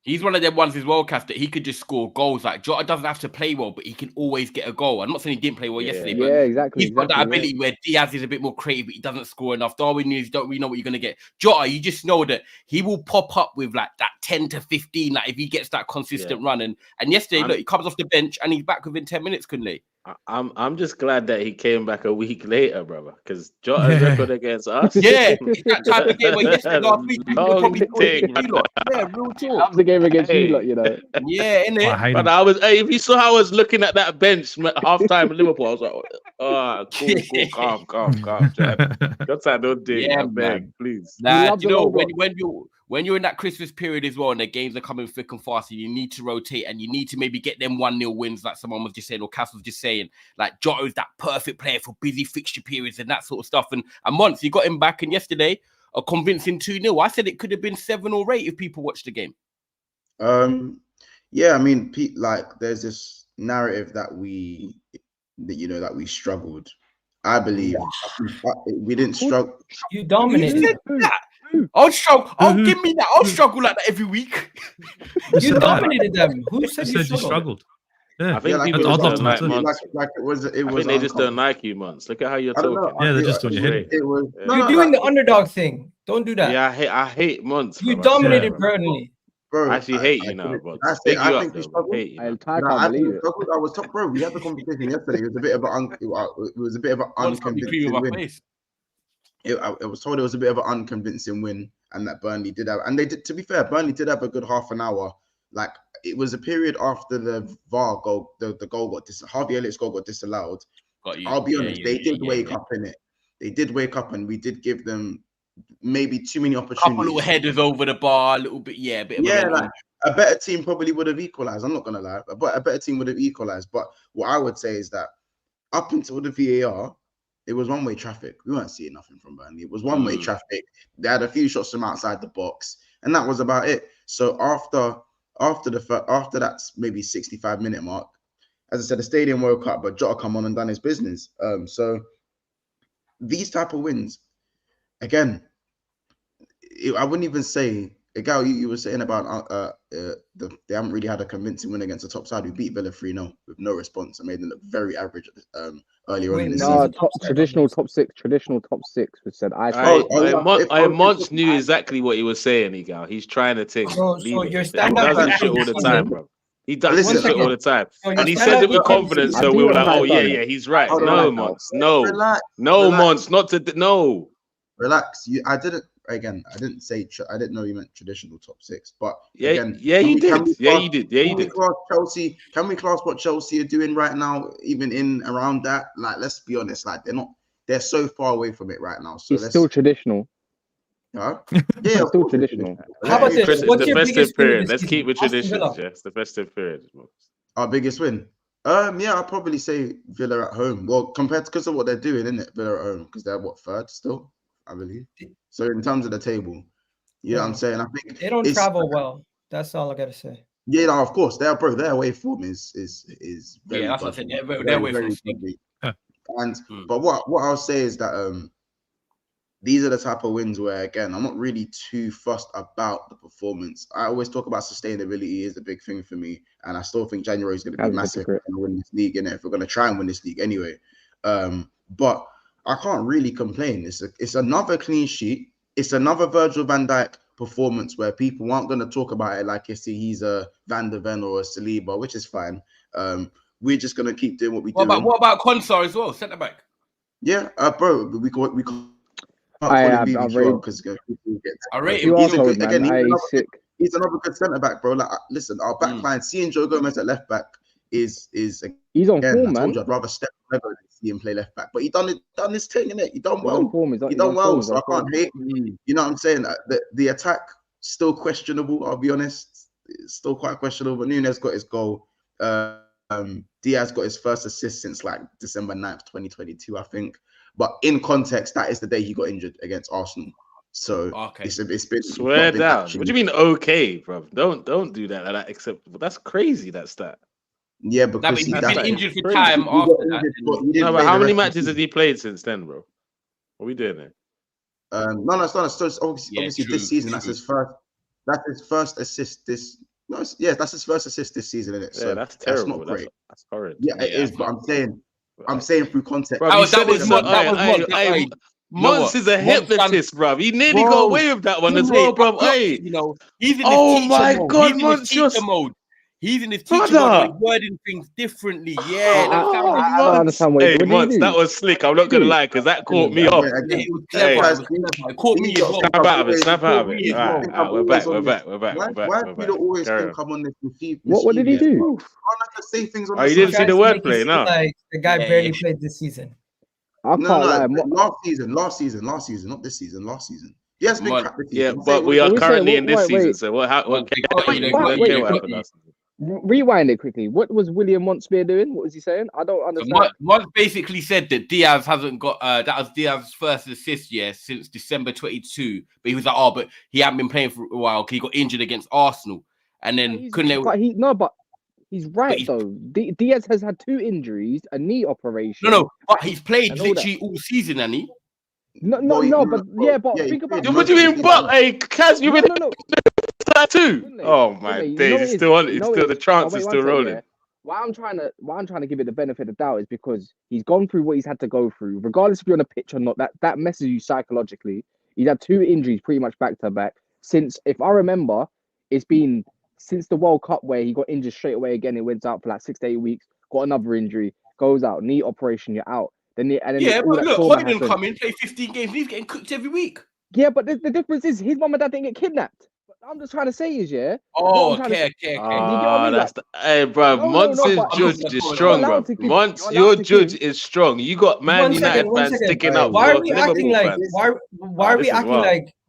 He's one of them ones as well, Cass, that he could just score goals. Like Jota doesn't have to play well, but he can always get a goal. I'm not saying he didn't play well yesterday, but exactly. He's got that ability where Diaz is a bit more creative, but he doesn't score enough. Darwin Núñez, don't really know what you're gonna get. Jota, you just know that he will pop up with like that 10 to 15, like if he gets that consistent run. And yesterday, look, he comes off the bench and he's back within 10 minutes, couldn't he? I'm just glad that he came back a week later, brother, because Jota's record against us. Yeah, it's that type of game where yesterday last week we probably real talk. That was the game against you lot, Yeah, innit? But if you saw how I was looking at that bench half-time in Liverpool, I was like, cool, calm, Jota, don't do it, beg, please. Nah, when you're in that Christmas period as well, and the games are coming thick and fast, and you need to rotate, and you need to maybe get them 1-0 wins, like someone was just saying, or Cass was just saying, like Jota's that perfect player for busy fixture periods and that sort of stuff. And once you got him back, and yesterday a convincing 2-0. I said it could have been 7 or 8 if people watched the game. Yeah, I mean, Pete, like there's this narrative that we struggled. I believe we didn't struggle. You dominated. I'll struggle. Give me that. I'll struggle like that every week. You dominated them. Who said you struggled? Yeah, I think people I'd love to like it was. I think they just don't like you, Mons. Look at how you're talking. Yeah, they're just doing your head. You're doing the underdog thing. Don't do that. Yeah, I hate Mons. You dominated Burnley. Bro, I actually hate you now, bro. I think we struggled. I was top, bro. We had the competition yesterday. It was a bit of an unconvincing win. I was told it was a bit of an unconvincing win, and that Burnley did have, and they did. To be fair, Burnley did have a good half an hour. Like it was a period after the VAR goal, the goal got Harvey Elliott's goal got disallowed. I'll be honest, they did wake up in it. They did wake up, and we did give them maybe too many opportunities. Couple little headers over the bar, a little bit, like a better team probably would have equalized. I'm not gonna lie, but a better team would have equalized. But what I would say is that up until the VAR, It was one-way traffic. We weren't seeing nothing from Burnley. It was one-way traffic. They had a few shots from outside the box, and that was about it. So after that maybe 65-minute mark, as I said, the stadium woke up, but Jota come on and done his business. So these type of wins, again, I wouldn't even say. Gal, you were saying about they haven't really had a convincing win against the top side. We beat Villa 3-0 with no response. I made them look very average earlier on in the season. Traditional top six was said. Monts knew exactly what he was saying, Egal. He's trying to think. So your stand up does this shit all the time, bro. He does this shit all the time. And he said it with confidence, so we were like, oh, yeah, he's right. No, Monts, no. No, Monts, not to... No. Relax. I didn't know you meant traditional top six, but you did. You did. Chelsea, can we class what Chelsea are doing right now, even in around that? Like, let's be honest, like they're so far away from it right now. So it's still traditional. Yeah, still traditional. How about this? What's your biggest period? Let's keep with traditions. It's the festive period. Our biggest win. I'd probably say Villa at home. Well, compared because of what they're doing, isn't it? Villa at home because they're third still, I believe. So in terms of the table, I'm saying I think they don't travel well. That's all I gotta say. Yeah, no, of course their away form is very that's what I said. Their away form. But what I'll say is that these are the type of wins where, again, I'm not really too fussed about the performance. I always talk about sustainability is a big thing for me, and I still think January is going to be massive to win this league, innit? If we're going to try and win this league anyway. But I can't really complain. It's another clean sheet. It's another Virgil van Dijk performance where people aren't going to talk about it like he's a Van de Ven or a Saliba, which is fine. We're just going to keep doing what we do. What about Konsar as well, centre back? Yeah, bro. We he's another good centre back, bro. Like, listen, our back line, seeing Joe Gomez at left back he's on form, man. I'd rather step over than see him play left back. But he done this thing, innit? He done well. He done well, so I can't hate. You know what I'm saying? The attack still questionable. I'll be honest, it's still quite questionable. But Nunes got his goal. Diaz got his first assist since like December 9th, 2022, I think. But in context, that is the day he got injured against Arsenal. So it's been swear down. What do you mean okay, bro? Don't do that. That acceptable. That's crazy. That stat. Yeah, because he's been injured for time after that. No, but how many matches has he played since then, bro? What are we doing there? No, it's not. So obviously this season, that's his first assist. That's his first assist this season, isn't it? So that's terrible. That's not great. That's horrid. Yeah, it is. But I'm saying through context. Bro, Monts is a hypnotist, bro. He nearly got away with that one as well, bro. Hey, he's in his mode. He's in his teacher mode, wording things differently. Yeah, I don't understand what Monts, that was slick. I'm not gonna lie, because that caught me off. It caught me. Snap out of it. All right, we're back. Why do you always come on this receive? What did he do? I'm not gonna say things on. Oh, you didn't see the wordplay, no? Like the guy barely played this season. Last season, not this season. Last season. Yes, but we are currently in this season. So what happened last season? Rewind it quickly. What was William Montspear doing? What was he saying? I don't understand. Monts basically said that Diaz hasn't got that was Diaz's first assist since December 22. But he was like, but he hadn't been playing for a while because he got injured against Arsenal, and then But he's right though. Diaz has had 2 injuries, a knee operation. No, but he's played literally all season, hasn't he? But think about it. What do you mean? But Kaz, you've been that too. Oh my days! It's still on. It's still the chance is still rolling. Why I'm trying to give it the benefit of the doubt is because he's gone through what he's had to go through, regardless if you're on a pitch or not. That messes you psychologically. He's had 2 injuries pretty much back to back since, if I remember, it's been since the World Cup where he got injured straight away again. He went out for like 6 to 8 weeks, got another injury, goes out, knee operation, you're out. But look, Hoyden come in, play 15 games, he's getting cooked every week. Yeah, but the difference is his mum and dad didn't get kidnapped. What I'm just trying to say is, okay. Hey, bro, Monts' judge is strong, bro. Monts, your judge is strong. You got Man United fans sticking up. Why are we acting like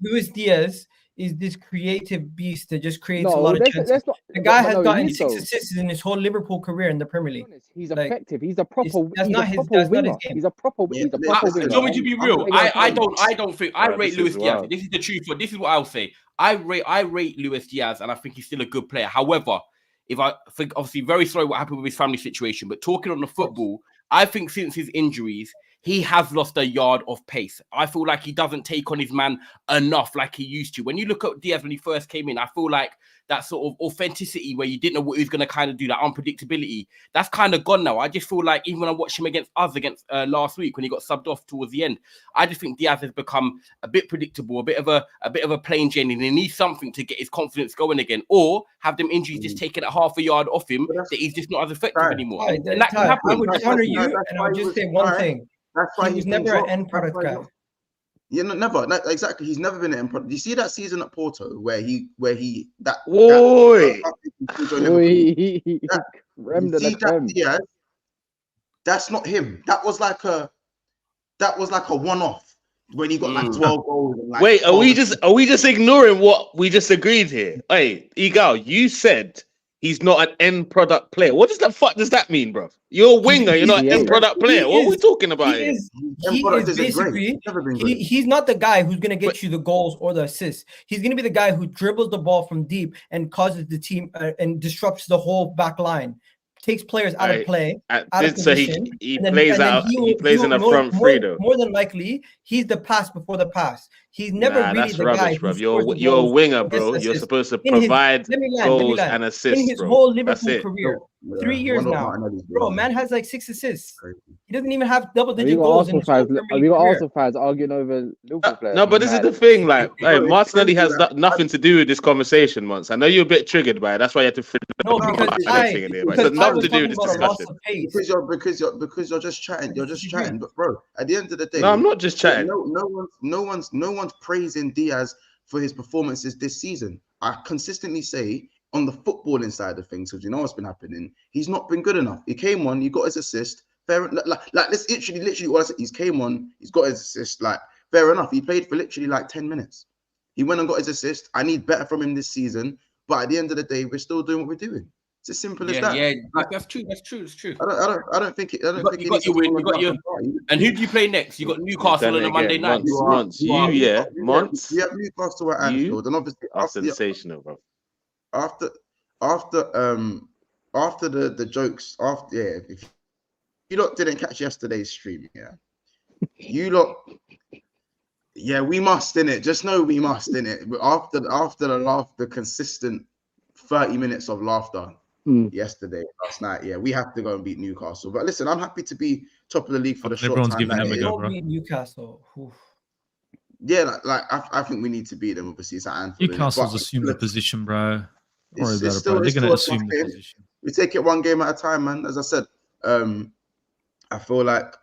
Luis Diaz is this creative beast that just creates a lot of chances. The guy has gotten 6 assists in his whole Liverpool career in the Premier League. He's effective. He's a proper. That's he's not a his. proper That's winger. not his game. He's a proper. He's a proper winger. Do you want me to be real? I don't think I rate Luis Diaz. This is the truth. This is what I'll say. I rate Luis Diaz, and I think he's still a good player. However, if I think obviously very sorry what happened with his family situation, but talking on the football, I think since his injuries, he has lost a yard of pace. I feel like he doesn't take on his man enough like he used to. When you look at Diaz when he first came in, I feel like that sort of authenticity where you didn't know what he was going to kind of do, that unpredictability, that's kind of gone now. I just feel like even when I watched him against last week when he got subbed off towards the end, I just think Diaz has become a bit predictable, a bit of a plain Jane, and he needs something to get his confidence going again, or have them injuries just taken a half a yard off him that he's just not as effective anymore. And that can happen. I would counter you, and I would just say one thing. That's why he was never an end product guy. Yeah, never. Exactly. He's never been an end product. You see that season at Porto where he that. That's not him. That was like a one-off when he got like 12 goals. And like wait, are we just ignoring what we just agreed here? Hey, Egal, you said he's not an end product player. What the fuck does that mean, bro? You're a winger. You're not an end product player. What are we talking about here? He's not the guy who's going to get you the goals or the assists. He's going to be the guy who dribbles the ball from deep and causes the team and disrupts the whole back line. Takes players out of play, out of position. He plays in the front three, though. More than likely, he's the pass before the pass. He's never really that's the rubbish, guy. Bro. You're a winger, bro. You're supposed to provide goals and assists, in his whole Liverpool career. 3 years now, bro. Man has like 6 assists. He doesn't even have double-digit goals. Have we got Arsenal fans arguing over Liverpool players? No, but this is the thing. Like, hey, Martinelli has nothing to do with this conversation, Mons. I know you're a bit triggered by it. That's why you have to. No, because it's nothing to do with this discussion. Because you're just chatting. You're just chatting. But bro, at the end of the day, no, I'm not just chatting. No one's praising Diaz for his performances this season. I consistently say on the footballing side of things, because you know what's been happening, he's not been good enough. He came on, he got his assist. Fair, like let's literally what I said. He's came on, he's got his assist. Like fair enough. He played for literally like 10 minutes. He went and got his assist. I need better from him this season. But at the end of the day, we're still doing what we're doing. It's as simple as that. Yeah, that's true. That's true. It's true. I don't think it. I don't think you got your win. You got your. And who do you play next? You got Newcastle on a Monday night. Months. We have Newcastle at Anfield, and obviously sensational, bro. After the jokes, if you lot didn't catch yesterday's stream, you lot. Yeah, we must, innit? Just know we must, innit? After the consistent 30 minutes of laughter last night, we have to go and beat Newcastle. But listen, I'm happy to be top of the league for the short time. Don't beat Newcastle. Oof. Yeah, I think we need to beat them. Obviously, it's at Anfield. Newcastle's assumed the position, bro. Don't worry about it, bro. They're going to assume the position. We take it one game at a time, man. As I said, I feel like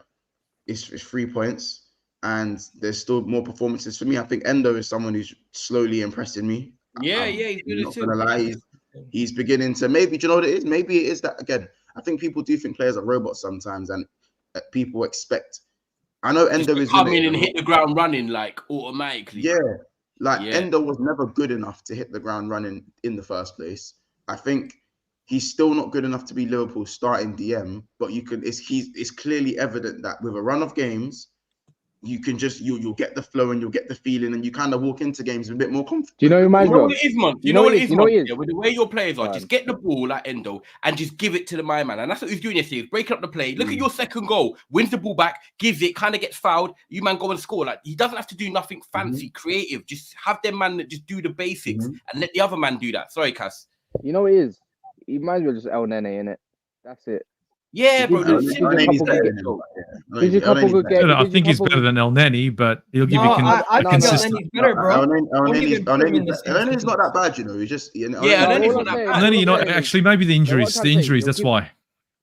it's 3 points. And there's still more performances for me. I think Endo is someone who's slowly impressing me. He's good. Not gonna lie, he's beginning to maybe. Do you know what it is? Maybe it is that again. I think people do think players are robots sometimes, and people expect. I know Endo is come in and hit the ground running like automatically. Yeah, Endo was never good enough to hit the ground running in the first place. I think he's still not good enough to be Liverpool's starting DM. But you can. It's clearly evident that with a run of games, you can just you'll get the flow and you'll get the feeling and you kind of walk into games with a bit more confidence. Do you know what it is, man? You know what it is, man? With the way your players are, just get the ball like Endo and just give it to the my man. And that's what he's doing yesterday. He's breaking up the play. Look at your second goal. Wins the ball back, gives it, kind of gets fouled. You man go and score. Like he doesn't have to do nothing fancy, creative. Just have them man that just do the basics and let the other man do that. Sorry, Cass. You know what it is? He might as well just El Nene, innit? That's it. Yeah, bro. I think he's better than El Neni, but he'll give you consistent. El Neni's not that bad, you know. He's just El Neni's not that bad. El Neni, you know, actually, maybe the injuries. That's why.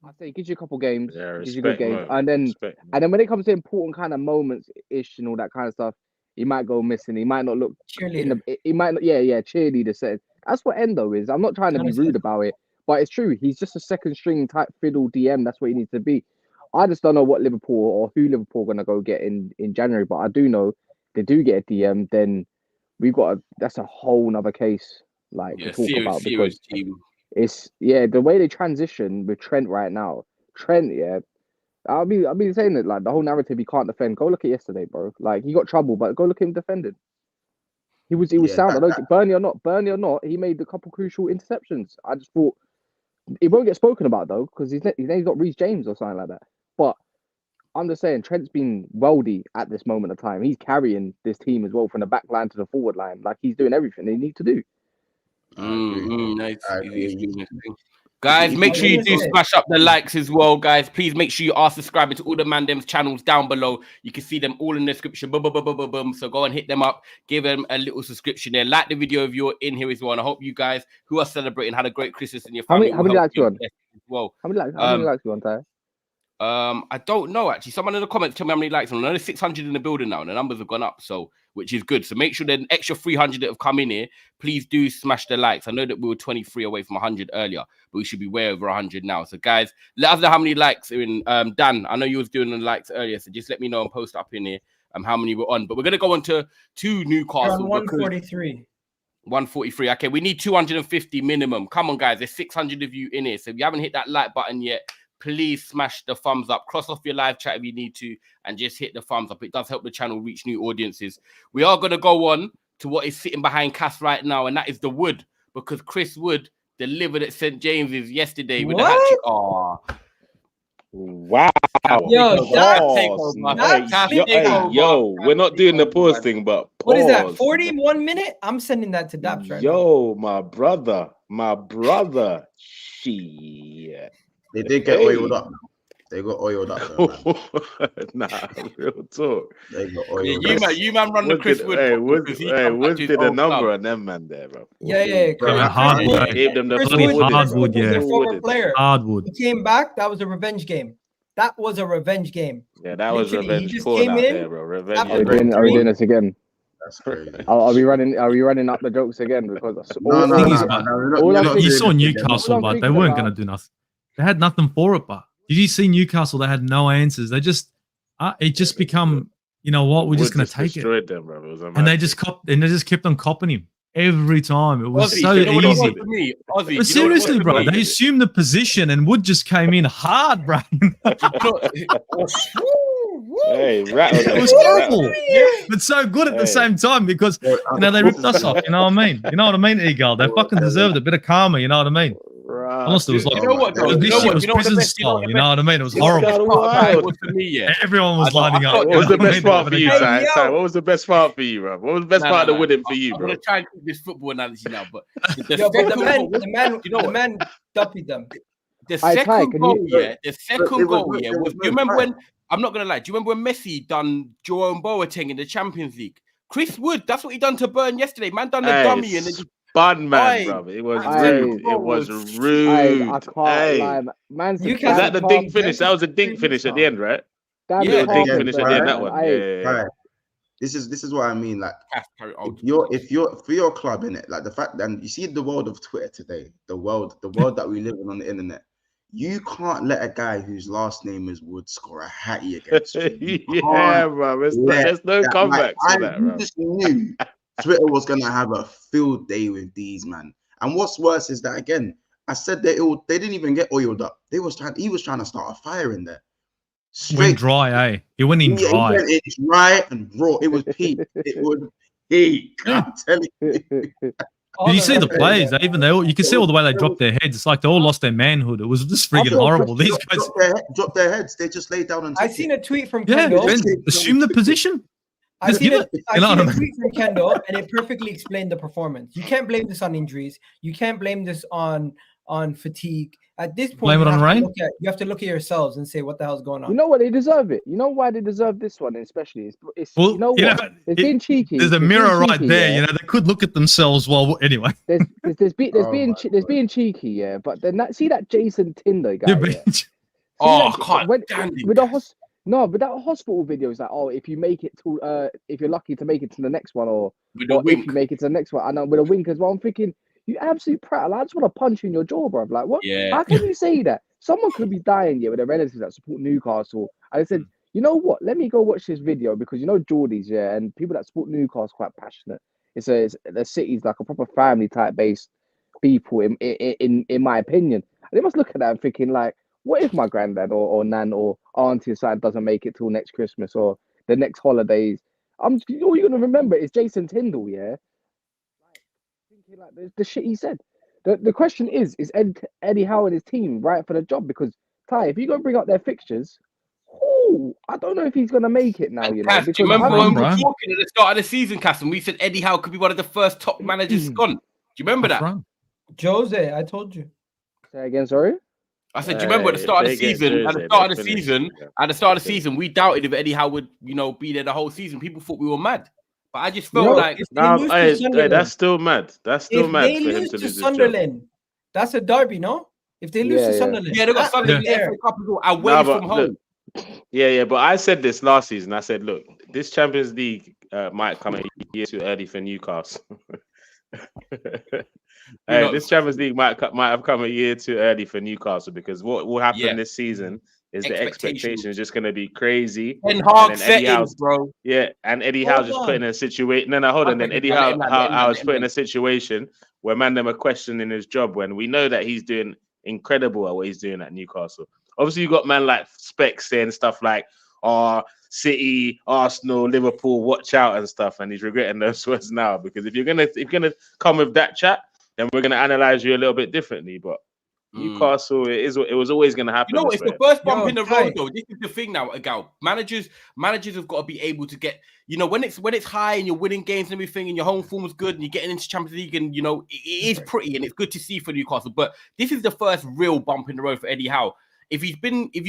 I say, gives you a couple games, gives you good games, and then when it comes to important kind of moments, ish and all that kind of stuff, he might go missing. He might not look cheerleader. He might not, cheerleader said. That's what Endo is. I'm not trying to be rude about it. But it's true. He's just a second string type fiddle DM. That's what he needs to be. I just don't know what Liverpool or who Liverpool are going to go get in January. But I do know they do get a DM. Then that's a whole nother case to talk about because team. It's the way they transition with Trent right now. Trent, I've been saying it the whole narrative he can't defend. Go look at yesterday, bro. He got trouble, but go look at him defending. He was sound. Burnley or not, he made a couple crucial interceptions. I just thought it won't get spoken about though because his name's not Reece James or something like that. But I'm just saying Trent's been wealthy at this moment of time. He's carrying this team as well from the back line to the forward line. He's doing everything they need to do. Nice. Guys, make sure you do smash up the likes as well, guys. Please make sure you are subscribing to all the Mandem's channels down below. You can see them all in the description. Boom, boom, boom, boom, boom, boom. So go and hit them up. Give them a little subscription there. Like the video if you're in here as well. And I hope you guys who are celebrating had a great Christmas in your family. How many likes you on? Well, how many likes you on, Ty? I don't know actually. Someone in the comments tell me how many likes. I know there's 600 in the building now, and the numbers have gone up, so which is good. So make sure there's an extra 300 that have come in here. Please do smash the likes. I know that we were 23 away from 100 earlier, but we should be way over 100 now. So guys, let us know how many likes are in. Dan, I know you was doing the likes earlier, so just let me know and post up in here how many we're on. But we're gonna go on to Newcastle. 143. 143. Okay, we need 250 minimum. Come on, guys. There's 600 of you in here. So if you haven't hit that like button yet, please smash the thumbs up. Cross off your live chat if you need to, and just hit the thumbs up. It does help the channel reach new audiences. We are going to go on to what is sitting behind Cass right now, and that is the Wood, because Chris Wood delivered at St. James's yesterday with a hat trick. Oh, wow. Yo, we're not doing the pause thing, but pause. What is that? 41 minute? I'm sending that to Daps right now. Yo, my brother. Shit. They did get oiled up. They got oiled up. Though, nah, real talk. They got oiled up. You man run the Chris Wood. Wood did a number on them, man, there, bro. Yeah. Hardwood. Gave them the Hardwood, yeah. Former player. Hardwood. He came back. That was a revenge game. Yeah, that was revenge. He just came in. There, bro. Revenge. Are we doing this again? That's crazy. Are we running up the jokes again? Because you saw Newcastle, but they weren't going to do nothing. They had nothing for it, but did you see Newcastle? They had no answers. They just, it just become, you know what? We're just going to take it. Them, bro. It was and they just kept on copping him every time. It was so easy. But seriously, bro, they assumed the position and Wood just came in hard, bro. Hey, it was horrible, but so good at the same time because they ripped us off. You know what I mean? You know what I mean, Eagle? They fucking deserved a bit of karma. You know what I mean? Honestly, it was like this shit was prison style. You know what I mean? It was horrible. Everyone was lining up. What was the best part for you, Ty? What was the best part for you, bro? What was the best part of the winning for you, bro? I'm gonna try and keep this football analogy now, but the man duppied them. The second goal, was. Do you remember when? I'm not gonna lie. Do you remember when Messi done Jerome Boateng in the Champions League? Chris Wood, that's what he done to Burn yesterday. Man done the dummy and then just fun, man, bro. It was rude. It was rude. I can't lie, man. Is that the dink finish? That was a dink finish at the end, right? Yeah, dink finish at the end. That one. Yeah. This is what I mean. Like, if you're for your club, innit? Like the fact that you see the world of Twitter today, the world that we live in on the internet. You can't let a guy whose last name is Wood score a hattie against you. Yeah, bro. There's no comeback to that, bro. You just knew Twitter was gonna have a field day with these, man. And what's worse is that again, I said they didn't even get oiled up. He was trying to start a fire in there. Went dry, eh? It went in dry. It's dry and raw. It was peak. It was peak. I'm telling you. Did you see the players? You can see all the way they dropped their heads. It's like they all lost their manhood. It was just freaking horrible. These guys dropped their heads. They just laid down and I seen a tweet from Kendall. Assume the position. I seen a tweet from Kendall, and it perfectly explained the performance. You can't blame this on injuries. You can't blame this on fatigue. At this point, blame it on rain. You have to look at yourselves and say, "What the hell's going on?" You know what? They deserve it. You know why they deserve this one, especially. It's you know what? It's being cheeky. There's a mirror right there. You know, they could look at themselves. Well, anyway. There's being cheeky, yeah. But then see that Jason Tinder guy. I can't stand it. But that hospital video is like, if you make it to, if you're lucky to make it to the next one, or if you make it to the next one, I know with a wink as well. I'm thinking, you absolute prat. I just want to punch you in your jaw, bro. Like, what? Yeah. How can you say that? Someone could be dying with their relatives that support Newcastle. And I said, you know what? Let me go watch this video because you know Geordies, and people that support Newcastle quite passionate. the city's like a proper family type based people in my opinion. And they must look at that and thinking like, what if my granddad or nan or auntie side doesn't make it till next Christmas or the next holidays? All you're gonna remember is Jason Tyndall, yeah. Like, thinking like the shit he said. The question is Eddie Howe and his team right for the job? Because Ty, if you go bring up their fixtures, I don't know if he's gonna make it now. You know, Cass, do you remember when we were talking at the start of the season, Cass, and we said Eddie Howe could be one of the first top managers gone? Do you remember that? Jose, I told you. Say again, sorry. I said, do you remember at the start of the season? At the start of the season, we doubted if Eddie Howe would, be there the whole season. People thought we were mad, but I just felt like that's still mad. That's still mad for him to lose Sunderland. That's a derby, no? If they lose to Sunderland, they got Sunderland away from home. But I said this last season. I said, look, this Champions League might come a year too early for Newcastle. This Champions League might have come a year too early for Newcastle because what will happen this season is the expectation is just going to be crazy. And hard settings, bro. Yeah, and Eddie Howe just put in a situation. No, hold on. Then Eddie Howe was put in a situation where them are questioning his job when we know that he's doing incredible at what he's doing at Newcastle. Obviously, you got man like Specs saying stuff like, City, Arsenal, Liverpool, watch out and stuff, and he's regretting those words now because if you're gonna come with that chat, then we're gonna analyze you a little bit differently. But Newcastle, it was always gonna happen. You know, it's the first bump in the road, though. This is the thing now, Gal. Managers have got to be able to get, when it's high and you're winning games and everything, and your home form is good, and you're getting into Champions League, and it is pretty and it's good to see for Newcastle. But this is the first real bump in the road for Eddie Howe. If you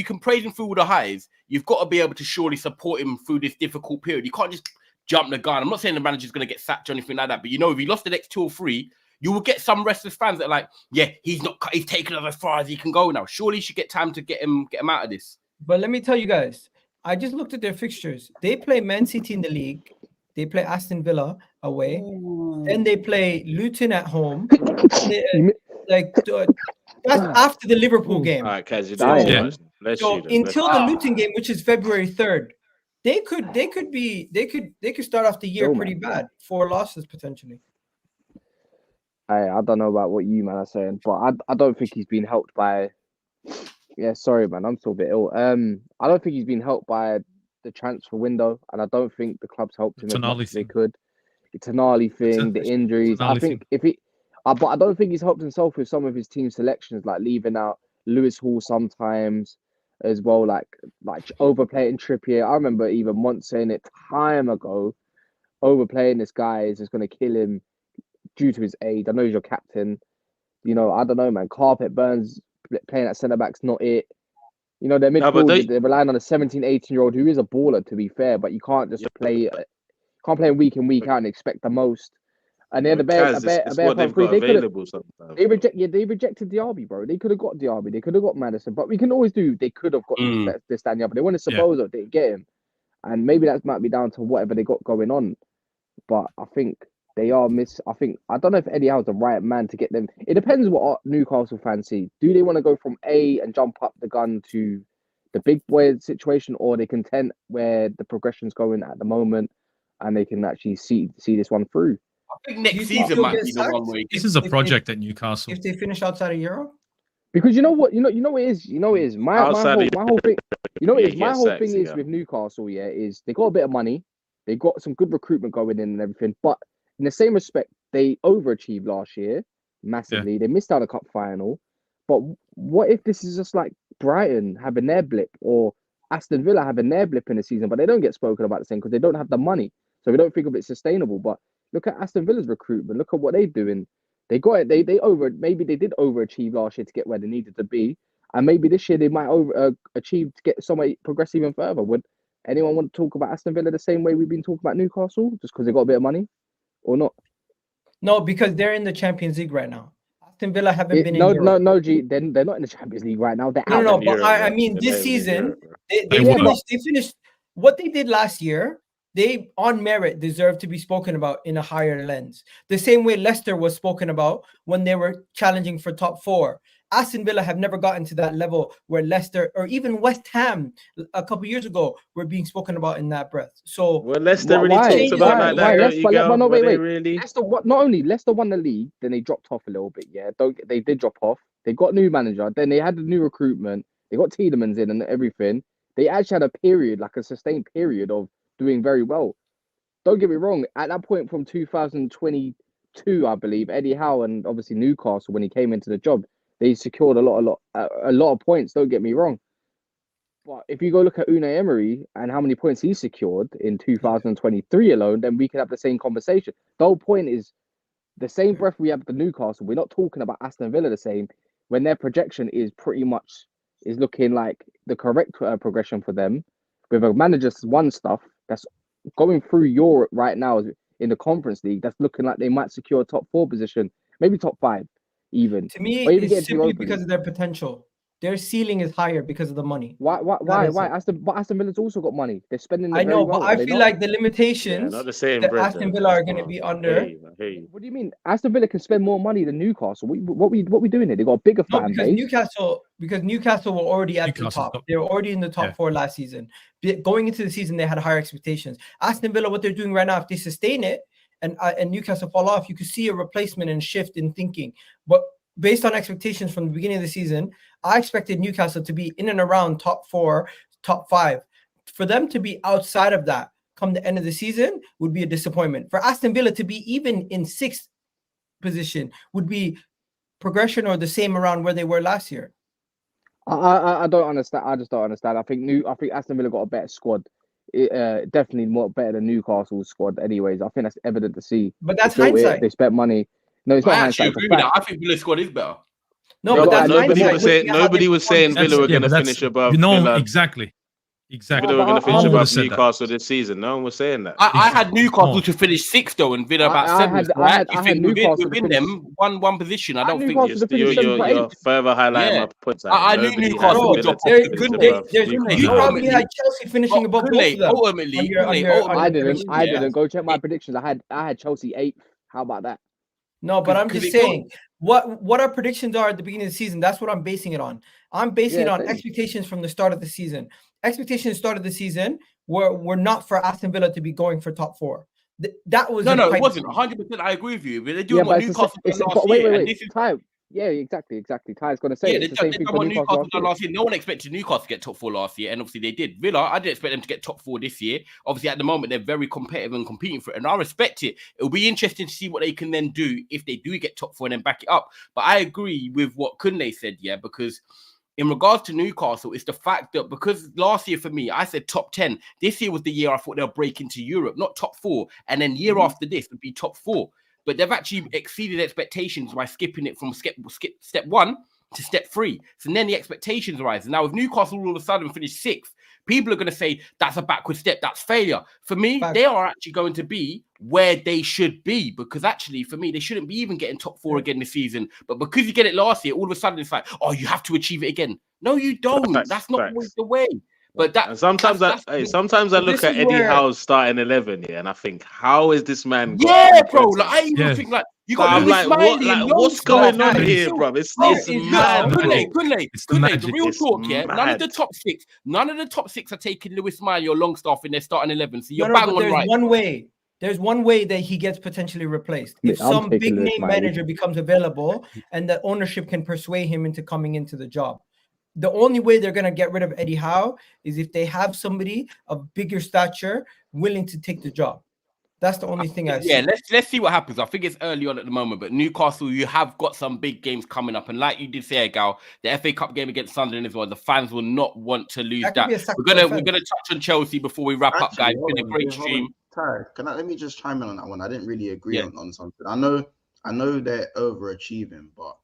can praise him through all the highs, you've got to be able to surely support him through this difficult period. You can't just jump the gun. I'm not saying the manager's going to get sacked or anything like that, but if he lost the next 2 or 3, you will get some restless fans that are like, he's taken us as far as he can go now. Surely he should get time to get him out of this. But let me tell you guys, I just looked at their fixtures. They play Man City in the league. They play Aston Villa away. Ooh. Then they play Luton at home. That's after the Liverpool game. All right, Kaz, until the Luton game, which is February 3rd, they could start off the year pretty bad. 4 losses potentially. I don't know about what you man are saying, but I don't think he's been helped by. Yeah, sorry man, I'm still a bit ill. I don't think he's been helped by the transfer window, and I don't think the club's helped him as much as they could. The Tonali thing, the injuries. I think but I don't think he's helped himself with some of his team selections, like leaving out Lewis Hall sometimes as well, like overplaying Trippier. I remember even once saying it time ago, overplaying this guy is just going to kill him due to his age. I know he's your captain. I don't know, man. Carpet Burns playing at centre-back's not it. Their midfield, they're relying on a 17, 18-year-old who is a baller, to be fair, but you can't just play him week in, week out and expect the most. And they had a bear free. They rejected Diaby, bro. They could have got Diaby. They could have got Maddison. But we can always do. They could have got this, that, and the other. They wanted Sebozo, didn't get him, and maybe that might be down to whatever they got going on. But I think they are I don't know if Eddie Howe's the right man to get them. It depends what Newcastle fans see. Do they want to go from A and jump up the gun to the big boy situation, or they content where the progression's going at the moment, and they can actually see this one through? I think next season might be the one way. This is a project at Newcastle. If they finish outside of Europe, because you know what it is. My whole thing. My whole thing is with Newcastle. Yeah, is they got a bit of money, they got some good recruitment going in and everything. But in the same respect, they overachieved last year massively. They missed out a cup final. But what if this is just like Brighton having their blip, or Aston Villa having their blip in the season, but they don't get spoken about the same because they don't have the money, so we don't think of it sustainable. But look at Aston Villa's recruitment. Look at what they're doing. They got it. Maybe they did overachieve last year to get where they needed to be, and maybe this year they might overachieve to get somewhere progress even further. Would anyone want to talk about Aston Villa the same way we've been talking about Newcastle, just because they got a bit of money, or not? No, because they're in the Champions League right now. Aston Villa haven't been in Europe. No, G. They're not in the Champions League right now. They're out. No. But I mean, this season they finished what they did last year. They, on merit, deserve to be spoken about in a higher lens. The same way Leicester was spoken about when they were challenging for top 4. Aston Villa have never gotten to that level where Leicester or even West Ham a couple years ago were being spoken about in that breath. So well, Leicester really talks about like that. Leicester, not only Leicester won the league, then they dropped off a little bit. Yeah, they did drop off. They got a new manager, then they had the new recruitment. They got Tielemans in and everything. They actually had a period, like a sustained period of doing very well. Don't get me wrong. At that point, from 2022, I believe Eddie Howe and obviously Newcastle, when he came into the job, they secured a lot of points. Don't get me wrong. But if you go look at Unai Emery and how many points he secured in 2023 alone, then we could have the same conversation. The whole point is the same breath we have the Newcastle. We're not talking about Aston Villa the same when their projection is pretty much is looking like the correct progression for them with a manager's won stuff that's going through Europe right now in the Conference League. That's looking like they might secure a top 4 position, maybe top 5 even. To me, it's simply because of their potential. Their ceiling is higher because of the money. Why? Aston Villa's also got money. They're spending. I know, but I feel like the limitations not the same that Aston Villa are going to be under. What do you mean? Aston Villa can spend more money than Newcastle. What we doing here? They got a bigger fan base. Because Newcastle were already at the top. They were already in the top 4 last season. Going into the season, they had higher expectations. Aston Villa, what they're doing right now, if they sustain it and Newcastle fall off, you could see a replacement and shift in thinking. But based on expectations from the beginning of the season, I expected Newcastle to be in and around top 4, top 5. For them to be outside of that come the end of the season would be a disappointment. For Aston Villa to be even in 6th position would be progression or the same around where they were last year. I don't understand. I just don't understand. I think Aston Villa got a better squad. Definitely more better than Newcastle's squad. Anyways, I think that's evident to see. But that's hindsight. They spent money. No, it's not hindsight. I think Villa's squad is better. No, but that's nobody was saying Villa were going to finish above. Exactly. Villa were going to finish above Newcastle this season. No one was saying that. I had Newcastle to finish 6th though, and Villa about 7th. I think within them one position. I don't think you're further highlighting my points. I knew Newcastle would drop. You probably had Chelsea finishing above both of them. Ultimately, I didn't. Go check my predictions. I had Chelsea 8th. How about that? No, but I'm just saying what our predictions are at the beginning of the season. That's what I'm basing it on. I'm basing it on expectations from the start of the season. Expectations start of the season were not for Aston Villa to be going for top 4. That was no, it wasn't. 100%. I agree with you. But they're doing what Newcastle did last year. Wait. Yeah, exactly. Ty's going to say it's the same thing for Newcastle done last year. No one expected Newcastle to get top 4 last year, and obviously they did. Villa, I didn't expect them to get top 4 this year. Obviously, at the moment, they're very competitive and competing for it, and I respect it. It'll be interesting to see what they can then do if they do get top 4 and then back it up. But I agree with what Kunle said, because in regards to Newcastle, it's the fact that because last year for me, I said top 10. This year was the year I thought they'll break into Europe, not top 4, and then year after this would be top 4. But they've actually exceeded expectations by skipping it from step 1 to step 3. So then the expectations rise. Now, if Newcastle all of a sudden finish 6th, people are going to say that's a backward step, that's failure. For me, they are actually going to be where they should be, because actually, for me, they shouldn't be even getting top 4 again this season. But because you get it last year, all of a sudden it's like, oh, you have to achieve it again. No, you don't. That's not always the way. But sometimes I look at Eddie Howe's starting 11 here, and I think, how is this man? Bro. Like I even think like you got. I'm like, what's going on here, bro? It's mad. The real talk, None of the top 6 are taking Lewis Smiley or Longstaff in their starting 11. So you're bang on right. There's one way that he gets potentially replaced. If some big name manager becomes available and the ownership can persuade him into coming into the job. The only way they're going to get rid of Eddie Howe is if they have somebody of bigger stature willing to take the job. That's the only thing I see. Yeah, let's see what happens. I think it's early on at the moment, but Newcastle, you have got some big games coming up. And like you did say, Gal, the FA Cup game against Sunderland as well, the fans will not want to lose that. We're gonna touch on Chelsea before we wrap up, guys. It's been a great stream. Ty, let me just chime in on that one. I didn't really agree on something. I know they're overachieving, but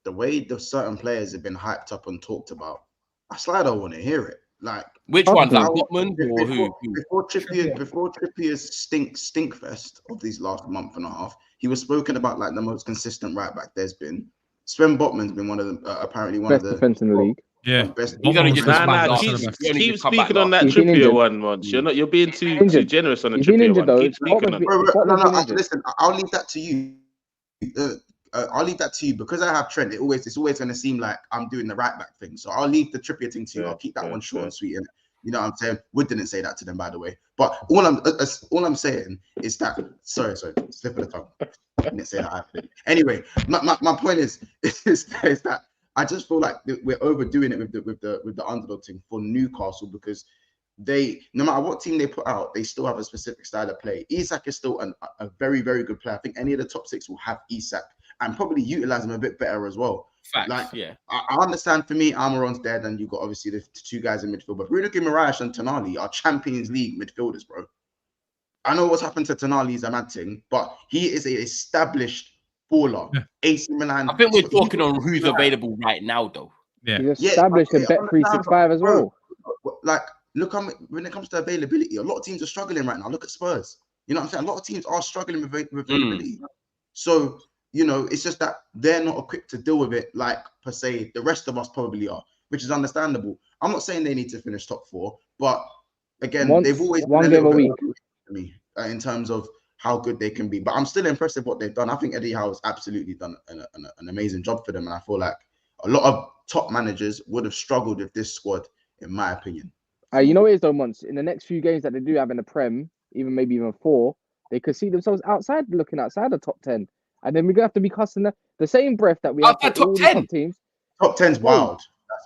the way the certain players have been hyped up and talked about, I don't want to hear it. Like, which ones? Like Botman or who? Before Trippier's stink fest of these last month and a half, he was spoken about like the most consistent right back there's been. Sven Botman's been one of the apparently one best of the defense in the league. Yeah, best. Keep speaking on that Trippier one once. You're being too generous on the Trippier one. Keep speaking on it. No, listen, I'll leave that to you. I'll leave that to you because I have Trent. It's always going to seem like I'm doing the right back thing. So I'll leave the Trippier thing to you. I'll keep that one short and sweet. And you know what I'm saying? Wood didn't say that to them, by the way. But all I'm saying is that sorry, slip of the tongue. I didn't say that. Anyway, my point is that I just feel like we're overdoing it with the underdog thing for Newcastle because they, no matter what team they put out, they still have a specific style of play. Isak is still a very, very good player. I think any of the top 6 will have Isak and probably utilize him a bit better as well. Facts, like, yeah. I understand for me, Almiron's dead, and you've got obviously the 2 guys in midfield, but Bruno Guimaraes and Tonali are Champions League midfielders, bro. I know what's happened to Tonali, he's a mad thing, but he is an established baller. Yeah. AC Milan. I think we're talking on who's available right now, though. Yeah. He's established in Bet365 as well. Like, look, when it comes to availability, a lot of teams are struggling right now. Look at Spurs. You know what I'm saying? A lot of teams are struggling with availability. So, you know, it's just that they're not equipped to deal with it like, per se, the rest of us probably are, which is understandable. I'm not saying they need to finish top 4, but again, they've always one game a week to me in terms of how good they can be. But I'm still impressed with what they've done. I think Eddie Howe has absolutely done an amazing job for them. And I feel like a lot of top managers would have struggled with this squad, in my opinion. You know what it is though, Monts? In the next few games that they do have in the Prem, maybe even 4, they could see themselves looking outside the top 10. And then we're going to have to be cussing the same breath that we have for all the top teams. Top 10's wild.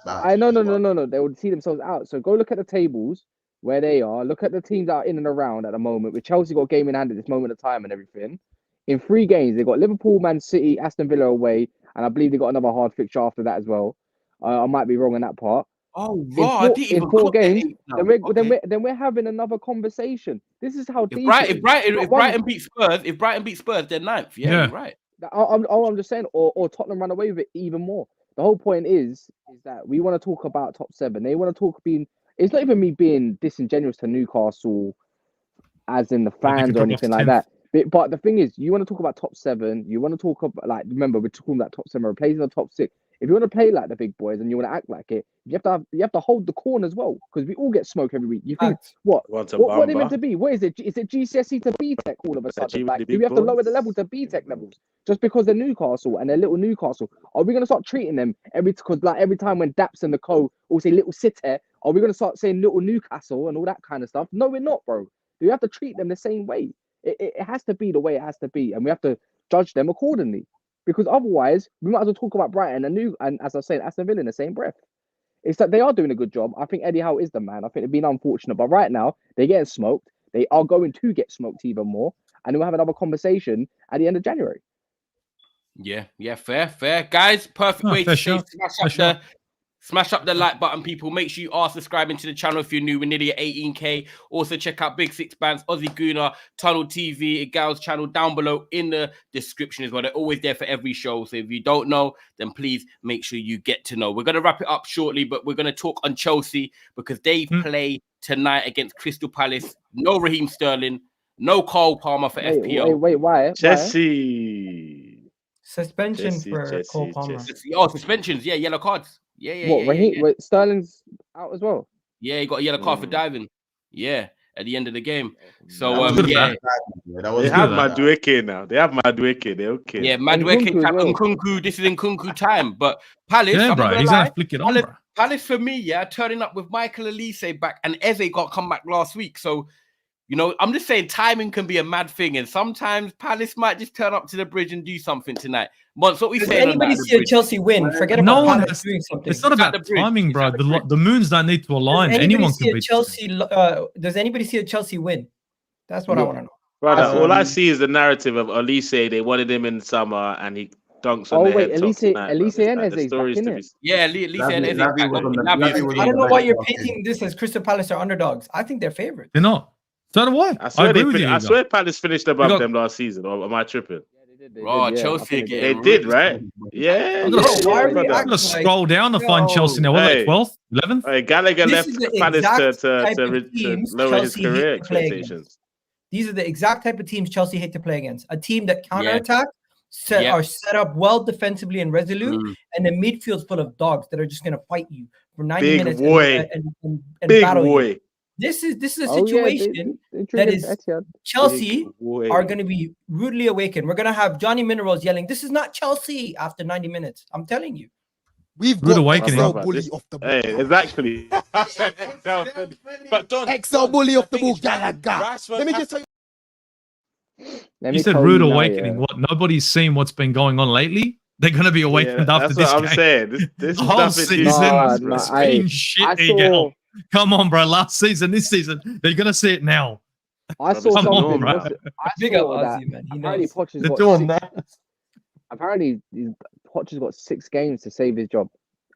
That's bad. No. They would see themselves out. So go look at the tables where they are. Look at the teams that are in and around at the moment. With Chelsea got a game in hand at this moment of time and everything. In 3 games, they got Liverpool, Man City, Aston Villa away. And I believe they got another hard fixture after that as well. I might be wrong on that part. Oh, right. In 4 games, then we're having another conversation. This is how deep. If Brighton beat Spurs, they're 9th. Yeah, you're right. I'm just saying, or Tottenham run away with it even more. The whole point is that we want to talk about top 7. They want to talk it's not even me being disingenuous to Newcastle, as in the fans or anything like that. But the thing is, you want to talk about top 7. You want to talk about, like, remember we're talking about top 7 replacing the top 6. If you want to play like the big boys and you want to act like it, you have to hold the corner as well, because we all get smoke every week. You think what are they meant to be? What is it? Is it GCSE to B-Tech all of a sudden? Like, do we have to lower the level to B-Tech levels just because they're Newcastle and they're little Newcastle? Are we going to start treating them every time when Daps and the co all say little City, are we going to start saying little Newcastle and all that kind of stuff? No, we're not, bro. We have to treat them the same way. It has to be the way it has to be, and we have to judge them accordingly. Because otherwise, we might as well talk about Brighton and as I said, Aston Villa in the same breath. It's that they are doing a good job. I think Eddie Howe is the man. I think they've been unfortunate, but right now they're getting smoked. They are going to get smoked even more, and we'll have another conversation at the end of January. Yeah, fair, guys. Perfect way to say smash up the like button, people. Make sure you are subscribing to the channel if you're new. We're nearly at 18k. Also, check out Big Six Bands, Aussie Gooner, Tunnel TV, Gal's channel down below in the description as well. They're always there for every show. So if you don't know, then please make sure you get to know. We're going to wrap it up shortly, but we're going to talk on Chelsea because they play tonight against Crystal Palace. No Raheem Sterling, no Cole Palmer for FPL. Wait, why? Jesse. Suspension for Cole Palmer. Suspensions. Yeah, yellow cards. Yeah. Wait, Sterling's out as well? Yeah, he got a yellow card for diving. Yeah, at the end of the game. So, They have Madueke now. They're okay. Yeah, Madueke, Nkunku. This is Nkunku time. But Palace, he's gonna flick it on, bro. Palace for me, turning up with Michael Elise back and Eze got come back last week. So, you know, I'm just saying timing can be a mad thing, and sometimes Palace might just turn up to the bridge and do something tonight. Monts, what we saying? Does anybody see a Chelsea win? Forget about Palace doing something. It's not about timing, bro. The moons don't need to align. Anyone can beat Chelsea. Does anybody see a Chelsea win? That's what I want to know. Brother, all I see is the narrative of Elise. They wanted him in summer, and he dunks on their heads. Elise and Eze back, innit? Yeah, Elise and Eze. I don't know why you're painting this as Crystal Palace are underdogs. I think they're favorites. They're not. So do I. I swear Palace finished above them last season. Or am I tripping? Chelsea again. They did, right? Yeah. I'm gonna scroll down to find Chelsea now. What, 12th, 11th? Hey, Gallagher left Palace to lower his career expectations. These are the exact type of teams Chelsea hate to play against. A team that counterattack, are set up well defensively and resolute, and the midfield's full of dogs that are just gonna fight you for 90 minutes and battle you. This is a situation that is Chelsea are going to be rudely awakened. We're going to have Johnny Minerals yelling, "This is not Chelsea!" after 90 minutes. I'm telling you. We've got XL bully off the ball. Hey, exactly. But don't XL bully off the ball. Let me just tell you. You said rude awakening. What? Nobody's seen what's been going on lately. They're going to be awakened after this game. That's what I'm saying. This whole season has been shit. Come on, bro. Last season, this season, they're going to see it now. I saw something. Big up Ozzy, man. Apparently, Poch has got apparently, Poch has got 6 games to save his job.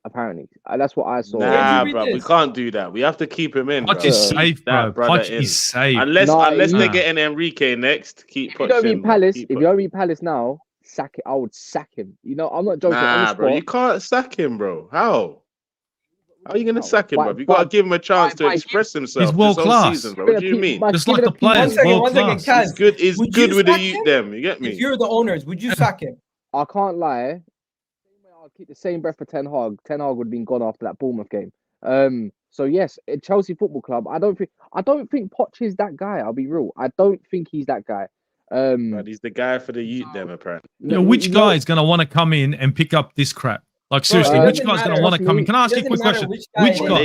Apparently, that's what I saw. Nah, bro, we can't do that. We have to keep him in. Poch is safe, bro. Poch is safe. Unless they're getting Enrique next, keep Poch in. If you don't meet Palace now, sack it. I would sack him. You know, I'm not joking. Nah, bro, you can't sack him, bro. How are you gonna sack him, bro? You gotta give him a chance to express himself. He's world class, season, bro. What do you mean? Just like the players, world class. He's good with the youth. Them, you get me? If you're the owners, would you sack him? I can't lie. I'll keep the same breath for Ten Hag. Ten Hag would have been gone after that Bournemouth game. So yes, at Chelsea Football Club, I don't think Poch is that guy. I'll be real. I don't think he's that guy. But he's the guy for the youth, them apparently. Which guy is gonna want to come in and pick up this crap? Like seriously, which guy's going to want to come in? Can I ask you a quick question? Which guy?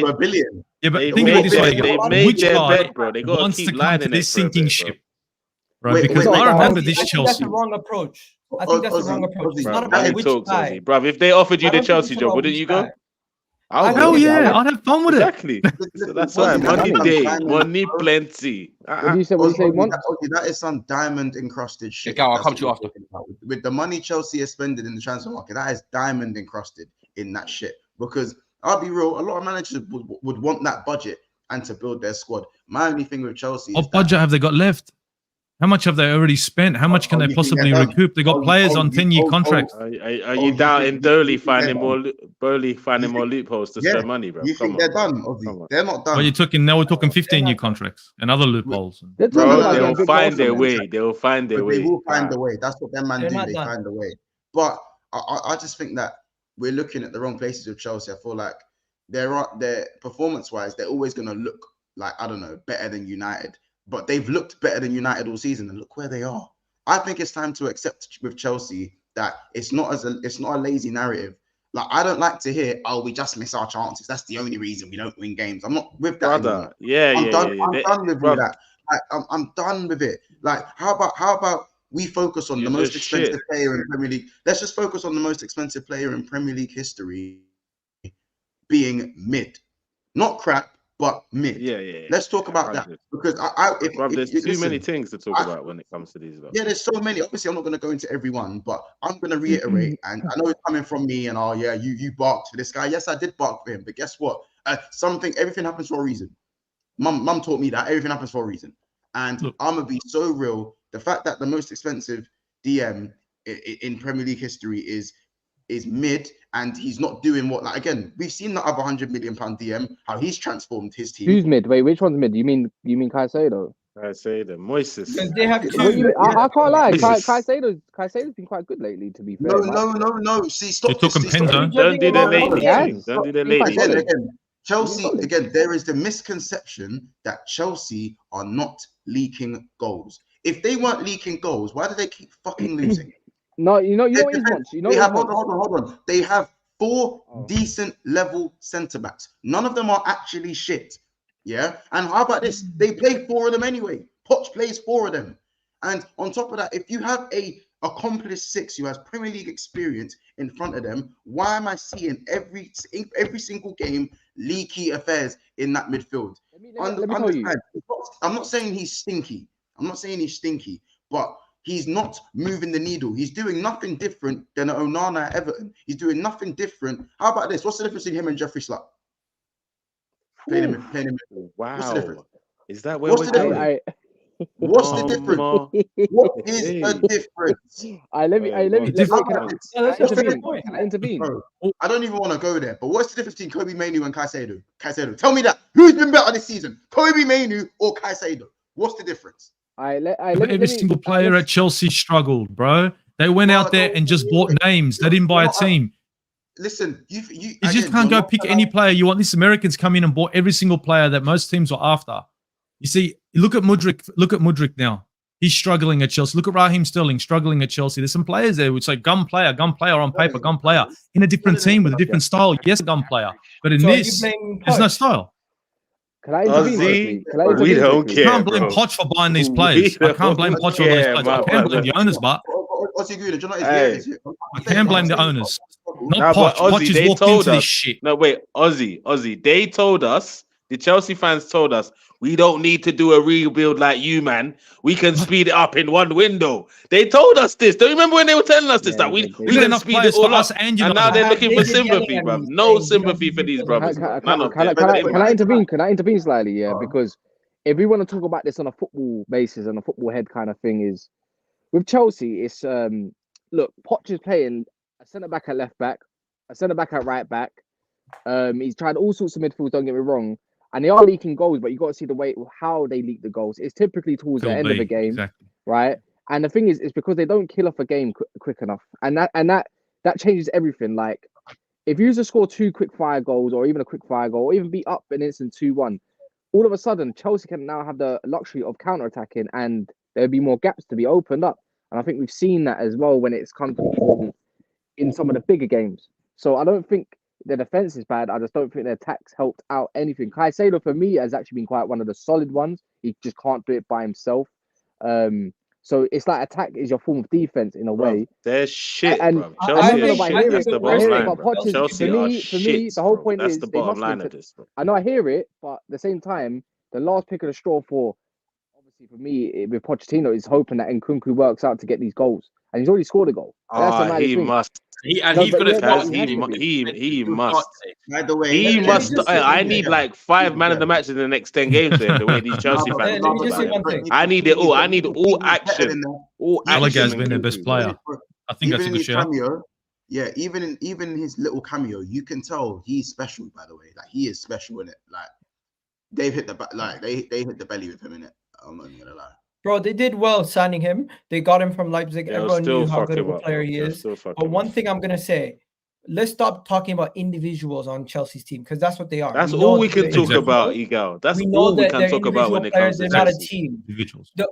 Yeah, but think of it this way: which guy wants to come to this sinking ship? Right? Because I remember this Chelsea. That's the wrong approach. I think that's the wrong approach. It's not about which guy. Bro, if they offered you the Chelsea job, wouldn't you go? Hell yeah, I'd have fun with it. Exactly. So that's why money day, money plenty. What you say? That is some diamond encrusted shit. Okay, I'll come to you after. With the money Chelsea has spent in the transfer market, that is diamond encrusted in that shit. Because I'll be real, a lot of managers would want that budget and to build their squad. My only thing with Chelsea is what budget have they got left? How much have they already spent? How much can they possibly recoup? They got players on 10-year contracts. Are you doubting Burnley finding more loopholes to spend money, bro? You think they're done? They're not done. Well, now we're talking 15-year contracts and other loopholes. Bro, they'll find their way. They will find their way. They will find a way. That's what their man do. They find a way. But I just think that we're looking at the wrong places with Chelsea. I feel like they're performance-wise, they're always going to look like, I don't know, better than United. But they've looked better than United all season, and look where they are. I think it's time to accept with Chelsea that it's not a lazy narrative. Like, I don't like to hear, "Oh, we just miss our chances. That's the only reason we don't win games." I'm not with that. Brother, I'm done with that. Like, I'm done with it. Like, how about we focus on the most expensive player in Premier League? Let's just focus on the most expensive player in Premier League history being mid, not crap. But mid. Yeah. Let's talk about that, because there's too many things to talk about when it comes to these. Yeah, there's so many. Obviously, I'm not going to go into every one, but I'm going to reiterate. And I know it's coming from me. And you barked for this guy. Yes, I did bark for him. But guess what? Everything happens for a reason. Mum taught me that everything happens for a reason. And I'm gonna be so real. The fact that the most expensive DM in Premier League history is mid, and he's not doing what, like, again, we've seen the other £100 million DM, how he's transformed his team. Who's mid? Wait, which one's mid? You mean Caicedo? Caicedo, Moises. They have two. I can't lie. Caicedo's been quite good lately, to be fair. No. See, stop. You took him Penta. Don't do the lady thing. Don't do the lady thing. Again, Chelsea, again, there is the misconception that Chelsea are not leaking goals. If they weren't leaking goals, why do they keep fucking losing? No, you know what is much. Hold on. They have 4 decent level centre backs. None of them are actually shit. Yeah. And how about this? They play 4 of them anyway. Poch plays 4 of them. And on top of that, if you have a accomplished 6 who has Premier League experience in front of them, why am I seeing every single game leaky affairs in that midfield? Let me tell you. I'm not saying he's stinky. But he's not moving the needle. He's doing nothing different than Onana at Everton. He's doing nothing different. How about this? What's the difference between him and Jeffrey Slutt? Playing him. Wow. What's the difference? Is that where we're going? What's the difference? What is the difference? Can I intervene? Bro, I don't even want to go there. But what's the difference between Kobe Mainoo and Caicedo? Tell me that. Who's been better this season? Kobe Mainoo or Caicedo? What's the difference? Every single player at Chelsea struggled, bro. They went out there and just bought names. They didn't buy a team. listen, you just can't go pick any player you want. These Americans come in and bought every single player that most teams are after. You see, look at Mudryk. Look at Mudryk now. He's struggling at Chelsea. Look at Raheem Sterling struggling at Chelsea. There's some players there which say gun player on paper, gun player. In a different team with a different style, yes, gun player. But in this, there's no style. Can I intervene? We don't care. You can't blame Poch for buying these players. I can't blame Poch for these players. I can blame the owners, but I can blame the owners. Not Poch. Poch has walked into this shit. No, wait, Ozzy. They told us, the Chelsea fans told us, we don't need to do a rebuild like you, man. We can speed it up in one window. They told us this. Don't you remember when they were telling us this? That we can speed it all up. And now they're looking for sympathy, bro. No sympathy for these brothers. Can I intervene? Can I intervene slightly? Yeah, because if we want to talk about this on a football basis and a football head kind of thing, is with Chelsea, it's look, Poch is playing a centre back at left back, a centre back at right back. He's tried all sorts of midfields. Don't get me wrong. And they are leaking goals, but you got to see the way how they leak the goals. It's typically towards the end of the game, right? And the thing is, it's because they don't kill off a game quick enough, and that changes everything. Like if you used to score 2 quick fire goals, or even a quick fire goal, or even be up an instant 2-1, all of a sudden Chelsea can now have the luxury of counter attacking, and there'll be more gaps to be opened up. And I think we've seen that as well when it's come to in some of the bigger games. So I don't think their defense is bad. I just don't think their attacks helped out anything. Caicedo, for me, has actually been quite one of the solid ones. He just can't do it by himself. So it's like attack is your form of defense in a way. They're shit, and bro. Chelsea is shit. That's the bottom line, bro. For me, the whole point is the bottom line of this. I know I hear it, but at the same time, the last pick of the straw for obviously for me with Pochettino is hoping that Nkunku works out to get these goals, and he's already scored a goal. He must. He must. By the way, he must. I need like 5 man of the match in the next 10 games. The way these Chelsea fans. I need it all. I need all action. All action. Gallagher has been their best player. I think that's a good shout. Yeah, even in his little cameo, you can tell he's special. By the way, like he is special in it. Like they've hit the they hit the belly with him in it. I'm not gonna lie. Bro, they did well signing him. They got him from Leipzig. Everyone knew how good of a player he is. But one thing I'm going to say, let's stop talking about individuals on Chelsea's team, because that's what they are. That's all we can talk about, Egal. That's all we can talk about when it comes to Chelsea. They're not a team.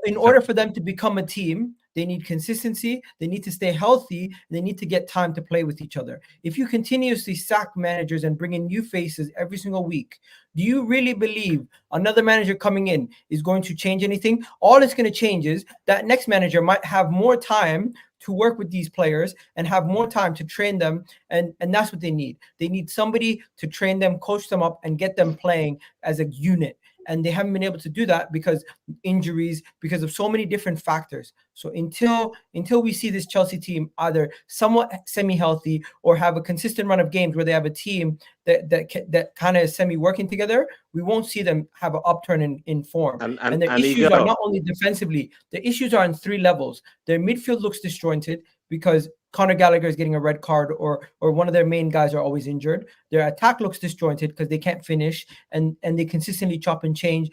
In order for them to become a team, they need consistency, they need to stay healthy, and they need to get time to play with each other. If you continuously sack managers and bring in new faces every single week, do you really believe another manager coming in is going to change anything? All it's going to change is that next manager might have more time to work with these players and have more time to train them. And that's what they need. They need somebody to train them, coach them up, and get them playing as a unit. And they haven't been able to do that because injuries, because of so many different factors. So until we see this Chelsea team either somewhat semi-healthy or have a consistent run of games where they have a team that kind of is semi-working together, we won't see them have an upturn in form. And their issues are not only defensively, the issues are on 3 levels. Their midfield looks disjointed because Conor Gallagher is getting a red card or one of their main guys are always injured. Their attack looks disjointed because they can't finish and they consistently chop and change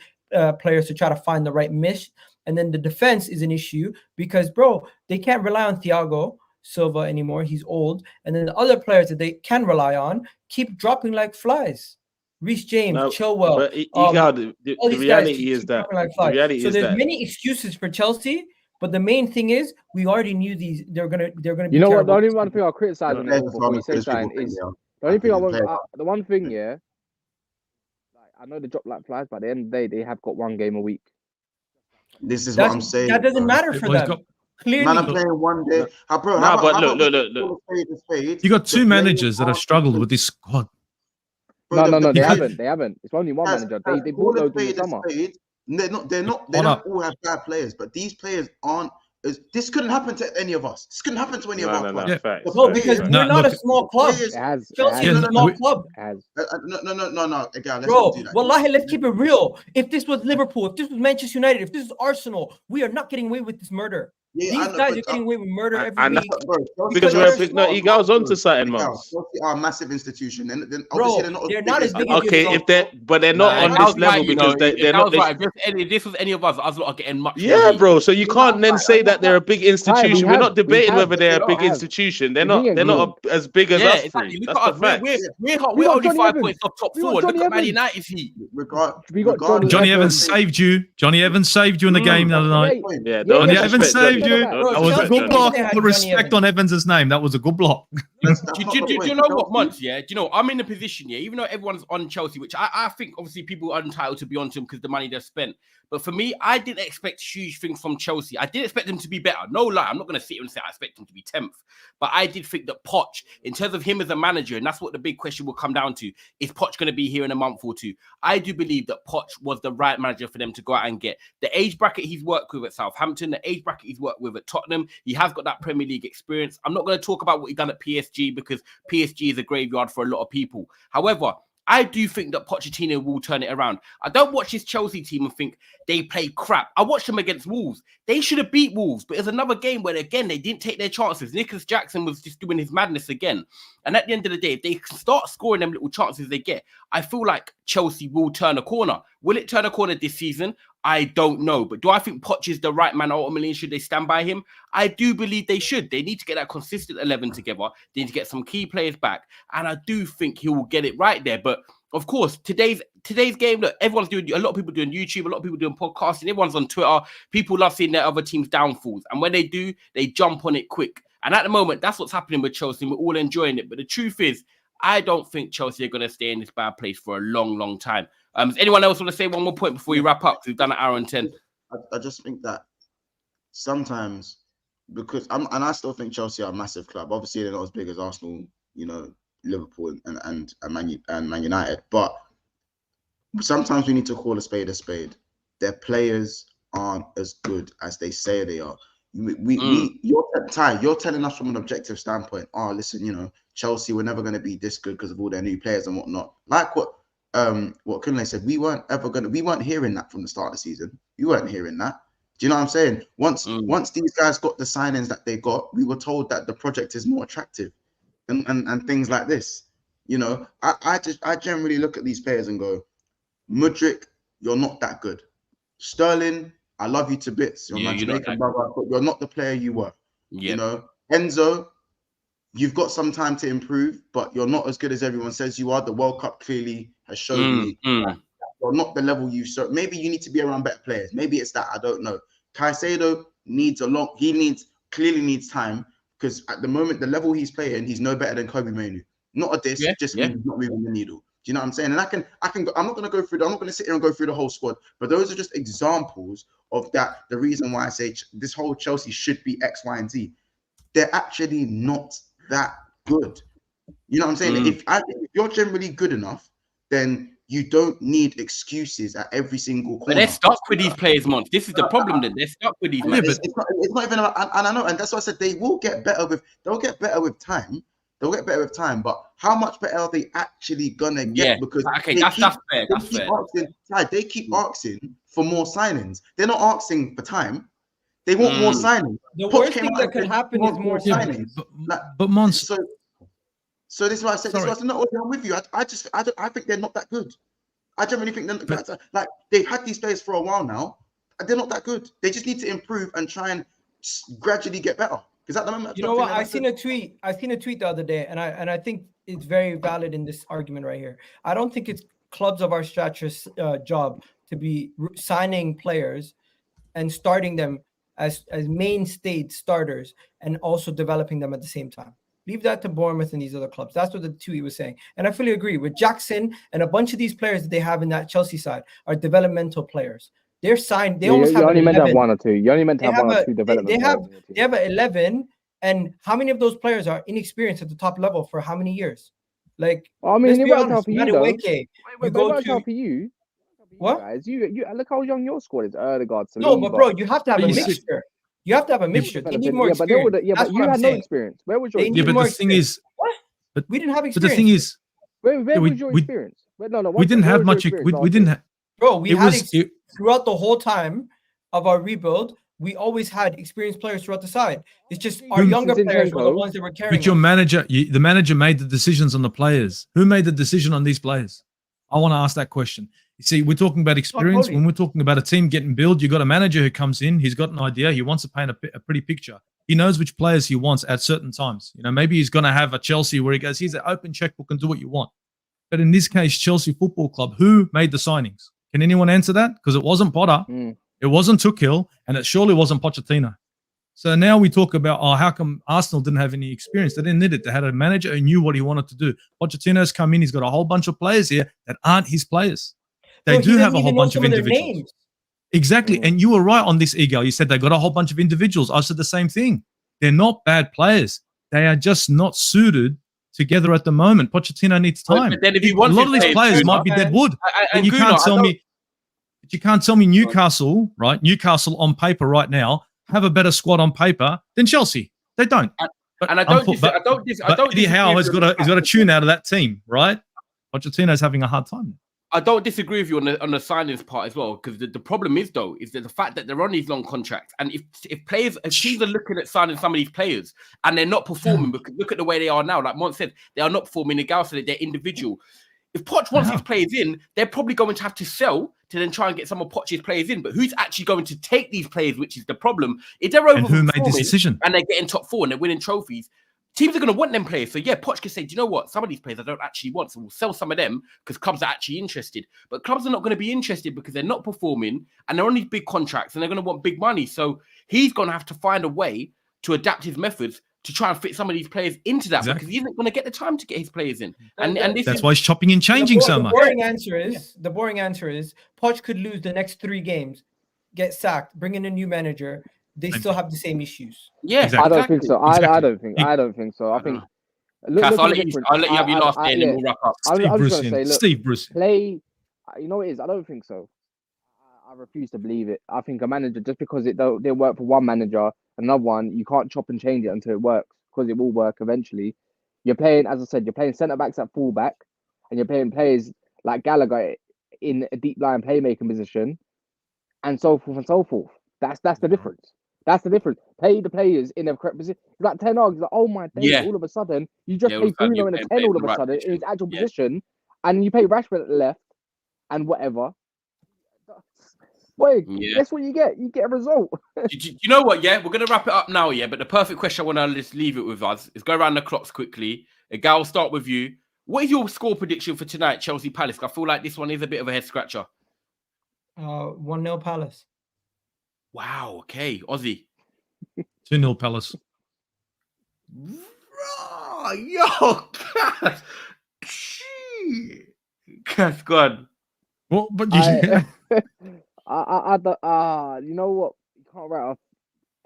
players to try to find the right miss. And then the defense is an issue because, bro, they can't rely on Thiago Silva anymore. He's old. And then the other players that they can rely on keep dropping like flies. Reece James, Chilwell. But the reality is that. So there's many excuses for Chelsea. But the main thing is, we already knew these. They're gonna be. You know what? The only one thing I'll criticize on it before we say something is the only thing I want. The one thing, yeah. Like, I know they drop like flies, but at the end of the day, they have got 1 game a week. This is what I'm saying. That doesn't matter for them. Clearly, man, I'm playing 1 day. Look. You got 2 managers that have struggled with this squad. No, they haven't. It's only one manager. They bought those in the summer. They don't all have bad players, but these players aren't. This couldn't happen to any of us. This couldn't happen to any of our clubs. Because we're not a small club. Chelsea is a small club. No. Again, bro, wallahi, let's keep it real. If this was Liverpool, if this was Manchester United, if this is Arsenal, we are not getting away with this murder. These guys are getting away with murder every week. Because he goes on to certain months. Chelsea are a massive institution. Then bro, they're not as big as they're not on this level because they're not. If this was any of us, I was not getting much. Yeah, bro. So you can't then say that they're a big institution. We're not debating whether they're a big institution. They're not as big as us three. That's the fact. We're only 5 points off top 4. Look at Man United's heat. We got Johnny Evans saved you. Johnny Evans saved you in the game the other night. Yeah, Johnny Evans saved you. That was a good block. Put respect on Evans' name. That was a good block. Do you know what, Monts? Yeah, do you know I'm in a position? Yeah, even though everyone's on Chelsea, which I think obviously people are entitled to be on to them because the money they've spent. But for me, I didn't expect huge things from Chelsea. I did expect them to be better. No lie, I'm not going to sit here and say I expect them to be 10th. But I did think that Poch, in terms of him as a manager, and that's what the big question will come down to, is Poch going to be here in a month or two? I do believe that Poch was the right manager for them to go out and get. The age bracket he's worked with at Southampton, the age bracket he's worked with at Tottenham, he has got that Premier League experience. I'm not going to talk about what he's done at PSG because PSG is a graveyard for a lot of people. However, I do think that Pochettino will turn it around. I don't watch his Chelsea team and think they play crap. I watched them against Wolves. They should have beat Wolves, but it's another game where, again, they didn't take their chances. Nicholas Jackson was just doing his madness again. And at the end of the day, if they can start scoring them little chances they get, I feel like Chelsea will turn a corner. Will it turn a corner this season? I don't know. But do I think Poch is the right man ultimately and should they stand by him? I do believe they should. They need to get that consistent 11 together. They need to get some key players back. And I do think he will get it right there. But of course, today's game, look, everyone's doing, a lot of people doing YouTube, a lot of people doing podcasting, everyone's on Twitter. People love seeing their other team's downfalls. And when they do, they jump on it quick. And at the moment, that's what's happening with Chelsea. We're all enjoying it. But the truth is, I don't think Chelsea are going to stay in this bad place for a long, long time. Does anyone else want to say one more point before we wrap up? We've done an hour and 10. I just think that sometimes, because I still think Chelsea are a massive club. Obviously, they're not as big as Arsenal, Liverpool and Man United. But sometimes we need to call a spade a spade. Their players aren't as good as they say they are. You're telling us from an objective standpoint, listen, Chelsea were never going to be this good because of all their new players and whatnot. Like what Kunle said, we weren't hearing that from the start of the season. You weren't hearing that. Do you know what I'm saying? Once these guys got the signings that they got, we were told that the project is more attractive and things like this. I generally look at these players and go, Mudryk, you're not that good. Sterling, I love you to bits. You're my Jamaican brother, but you're not the player you were. Yeah. Enzo, you've got some time to improve, but you're not as good as everyone says you are. The World Cup clearly has shown me that you're not the level you serve. Maybe you need to be around better players. Maybe it's that. I don't know. Caicedo clearly needs time because at the moment, the level he's playing, he's no better than Kobe Mainoo. Not a diss, he's not moving the needle. Do you know what I'm saying? And I'm not going to sit here and go through the whole squad, but those are just examples of that. The reason why I say this whole Chelsea should be X, Y, and Z. They're actually not that good. You know what I'm saying? If you're generally good enough, then you don't need excuses at every single corner. But they're stuck with these players, Monts. This is the problem. That they're stuck with these. It's not even. And I know, and that's why I said they will get better with. They'll get better with time. But how much better are they actually gonna get? Because that's fair. They keep asking for more signings. They're not asking for time. They want more signings. The worst thing that could happen is more signings. But Mons. So this is why I said. I'm with you. I think they're not that good. I generally think like they've had these players for a while now. They're not that good. They just need to improve and try and gradually get better. Because at the moment, you know what? I seen a tweet the other day, and I think it's very valid in this argument right here. I don't think it's clubs of our stature's job to be signing players and starting them as mainstay starters and also developing them at the same time. Leave that to Bournemouth and these other clubs. That's what the tweet was saying. And I fully agree with Jackson and a bunch of these players that they have in that Chelsea side are developmental players. They're signed. They almost have. You only meant to have one or two. You only meant to have one or two development. They have an 11, and how many of those players are inexperienced at the top level for how many years? Like, I mean, it worked out for you. For you. What? Guys, you look how young your squad is. Erdegaard, Saliba. No, but bro, you have to have a mixture. You have to have a mixture. They need more experience. But you had no experience. Where was your? Yeah, but the thing is, what? We didn't have experience. But the thing is, where was your experience? We didn't have much. We didn't have. Bro, we had throughout the whole time. of our rebuild, we always had experienced players throughout the side. It's just our younger players were the ones that were carrying. But your manager, the manager made the decisions on the players. Who made the decision on these players? I want to ask that question. You see, we're talking about experience. When we're talking about a team getting built, you've got a manager who comes in. He's got an idea. He wants to paint a pretty picture. He knows which players he wants at certain times. You know, maybe he's going to have a Chelsea where he goes, here's an open checkbook and do what you want. But in this case, Chelsea Football Club, who made the signings? Can anyone answer that? Because it wasn't Potter, it wasn't Tuchel, and it surely wasn't Pochettino. So now we talk about, how come Arsenal didn't have any experience? They didn't need it. They had a manager who knew what he wanted to do. Pochettino's come in. He's got a whole bunch of players here that aren't his players. They do have a whole bunch of individuals. Exactly. And you were right on this, Egal. You said they got a whole bunch of individuals. I said the same thing. They're not bad players. They are just not suited together at the moment. Pochettino needs time. But then if you a lot of these players might be dead wood. And you can't tell me Newcastle, right? Newcastle on paper right now have a better squad on paper than Chelsea. They don't. Eddie Howe has got a tune out of that team, right? Pochettino's having a hard time. I don't disagree with you on the signings part as well, because the problem is that the fact that they're on these long contracts, and if teams are looking at signing some of these players and they're not performing, because look at the way they are now. Like Mont said, they are not performing in Gal, so they're individual. If Poch wants his players in, they're probably going to have to sell to then try and get some of Poch's players in. But who's actually going to take these players, which is the problem? If they're over, and who made this decision? And they're getting top 4 and they're winning trophies, teams are going to want them players. So yeah, Poch can say, do you know what? Some of these players I don't actually want, so we'll sell some of them because clubs are actually interested. But clubs are not going to be interested because they're not performing and they're on these big contracts and they're going to want big money. So he's going to have to find a way to adapt his methods to try and fit some of these players into that, because he isn't going to get the time to get his players in. And that's why he's chopping and changing so much. The boring answer is Poch could lose the next 3 games, get sacked, bring in a new manager. They still have the same issues. Yeah, exactly. I don't think so. I don't think so. I think. Cass, I'll let you have your last day and then we'll wrap up. Steve Bruce. Play. You know what it is? I don't think so. I refuse to believe it. I think a manager, just because it didn't work for one manager, another one, you can't chop and change it until it works, because it will work eventually. You're playing, as I said, you're playing centre backs at full back, and you're playing players like Gallagher in a deep line playmaking position, and so forth and so forth. That's the difference. That's the difference. Play the players in a correct position. It's like Ten Hag, like, oh my day, all of a sudden you just play Bruno in a 10 all of a sudden in his actual position, and you play Rashford at the left and whatever. Wait, that's what you get. You get a result. You know what? Yeah, we're going to wrap it up now. Yeah, but the perfect question I want to just leave it with us is go around the clocks quickly. Gal, I'll start with you. What is your score prediction for tonight, Chelsea Palace? I feel like this one is a bit of a head scratcher. 1-0 Palace. Wow. Okay, Ozzy. 2-0 Palace. Yo, Cass, go on. Well, but you know what? You can't write off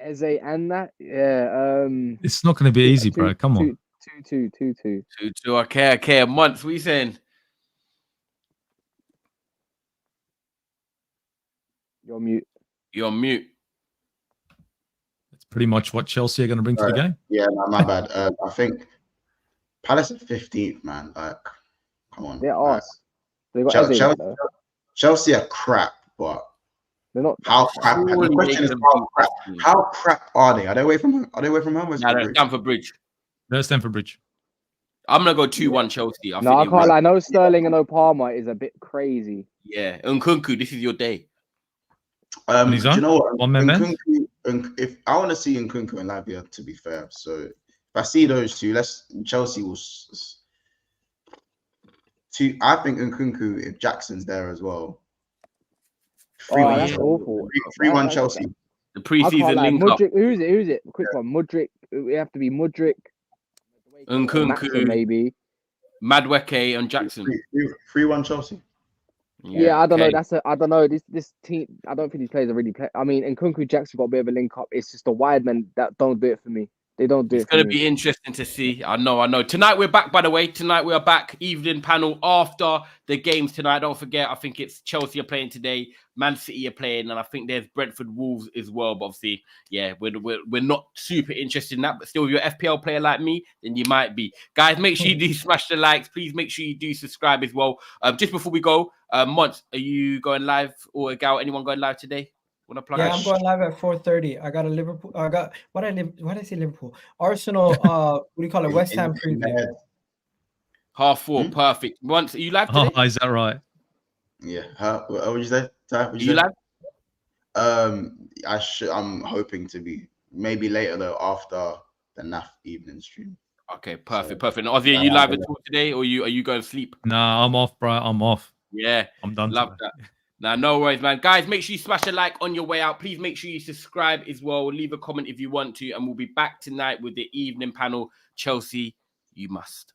Eze and that. Yeah. It's not going to be easy, bro. Come on. 2-2. 2-2. Okay. Months. What are you saying? You're on mute. That's pretty much what Chelsea are going to bring to the game. Yeah, no, my bad. I think Palace at 15th, man. Like, come on. They're us. They got Chelsea are crap, but they're not. How crap? The question is how crap are they? Are they away from home? No, they're Stamford Bridge. They're Stamford Bridge. I'm gonna go 2-1 Chelsea. I can't lie. No Sterling and no Palmer is a bit crazy. Yeah, Nkunku, this is your day. Do you know what? If I want to see Nkunku and Lavia, to be fair, so if I see those two, Chelsea will. I think Nkunku, if Jackson's there as well. 3-1 Chelsea. The preseason link up. Who's it? Quick one. Mudryk. We have to be Mudryk. Nkunku, maybe. Madueke and Jackson. 3-1 Chelsea. Yeah, I don't know. I don't know. This team. I don't think these players are really play. I mean, Nkunku Jackson got a bit of a link up. It's just the wide men that don't do it for me. They don't do it. It's going to be interesting to see. I know. Tonight we're back, by the way. Tonight we are back. Evening panel after the games tonight. Don't forget, I think it's Chelsea are playing today. Man City are playing. And I think there's Brentford Wolves as well. But obviously, yeah, we're not super interested in that. But still, if you're an FPL player like me, then you might be. Guys, make sure you do smash the likes. Please make sure you do subscribe as well. Just before we go, Mont, are you going live? Or Gal, anyone going live today? Yeah, I'm going live at 4:30. I got a Liverpool. I got why did I say Liverpool? Arsenal. What do you call it? West Ham preview. 4:30. Perfect. Once are you live today? Oh, is that right? Yeah. What would you say? Are you live? I'm hoping to be. Maybe later though, after the NAF evening stream. Okay, perfect. Now, Ozzy, are you live at all today, or are you going to sleep? Nah, I'm off, bro. I'm off. Yeah, I'm done. Love that. Now, no worries, man. Guys, make sure you smash a like on your way out. Please make sure you subscribe as well. Leave a comment if you want to, and we'll be back tonight with the evening panel. Chelsea, you must.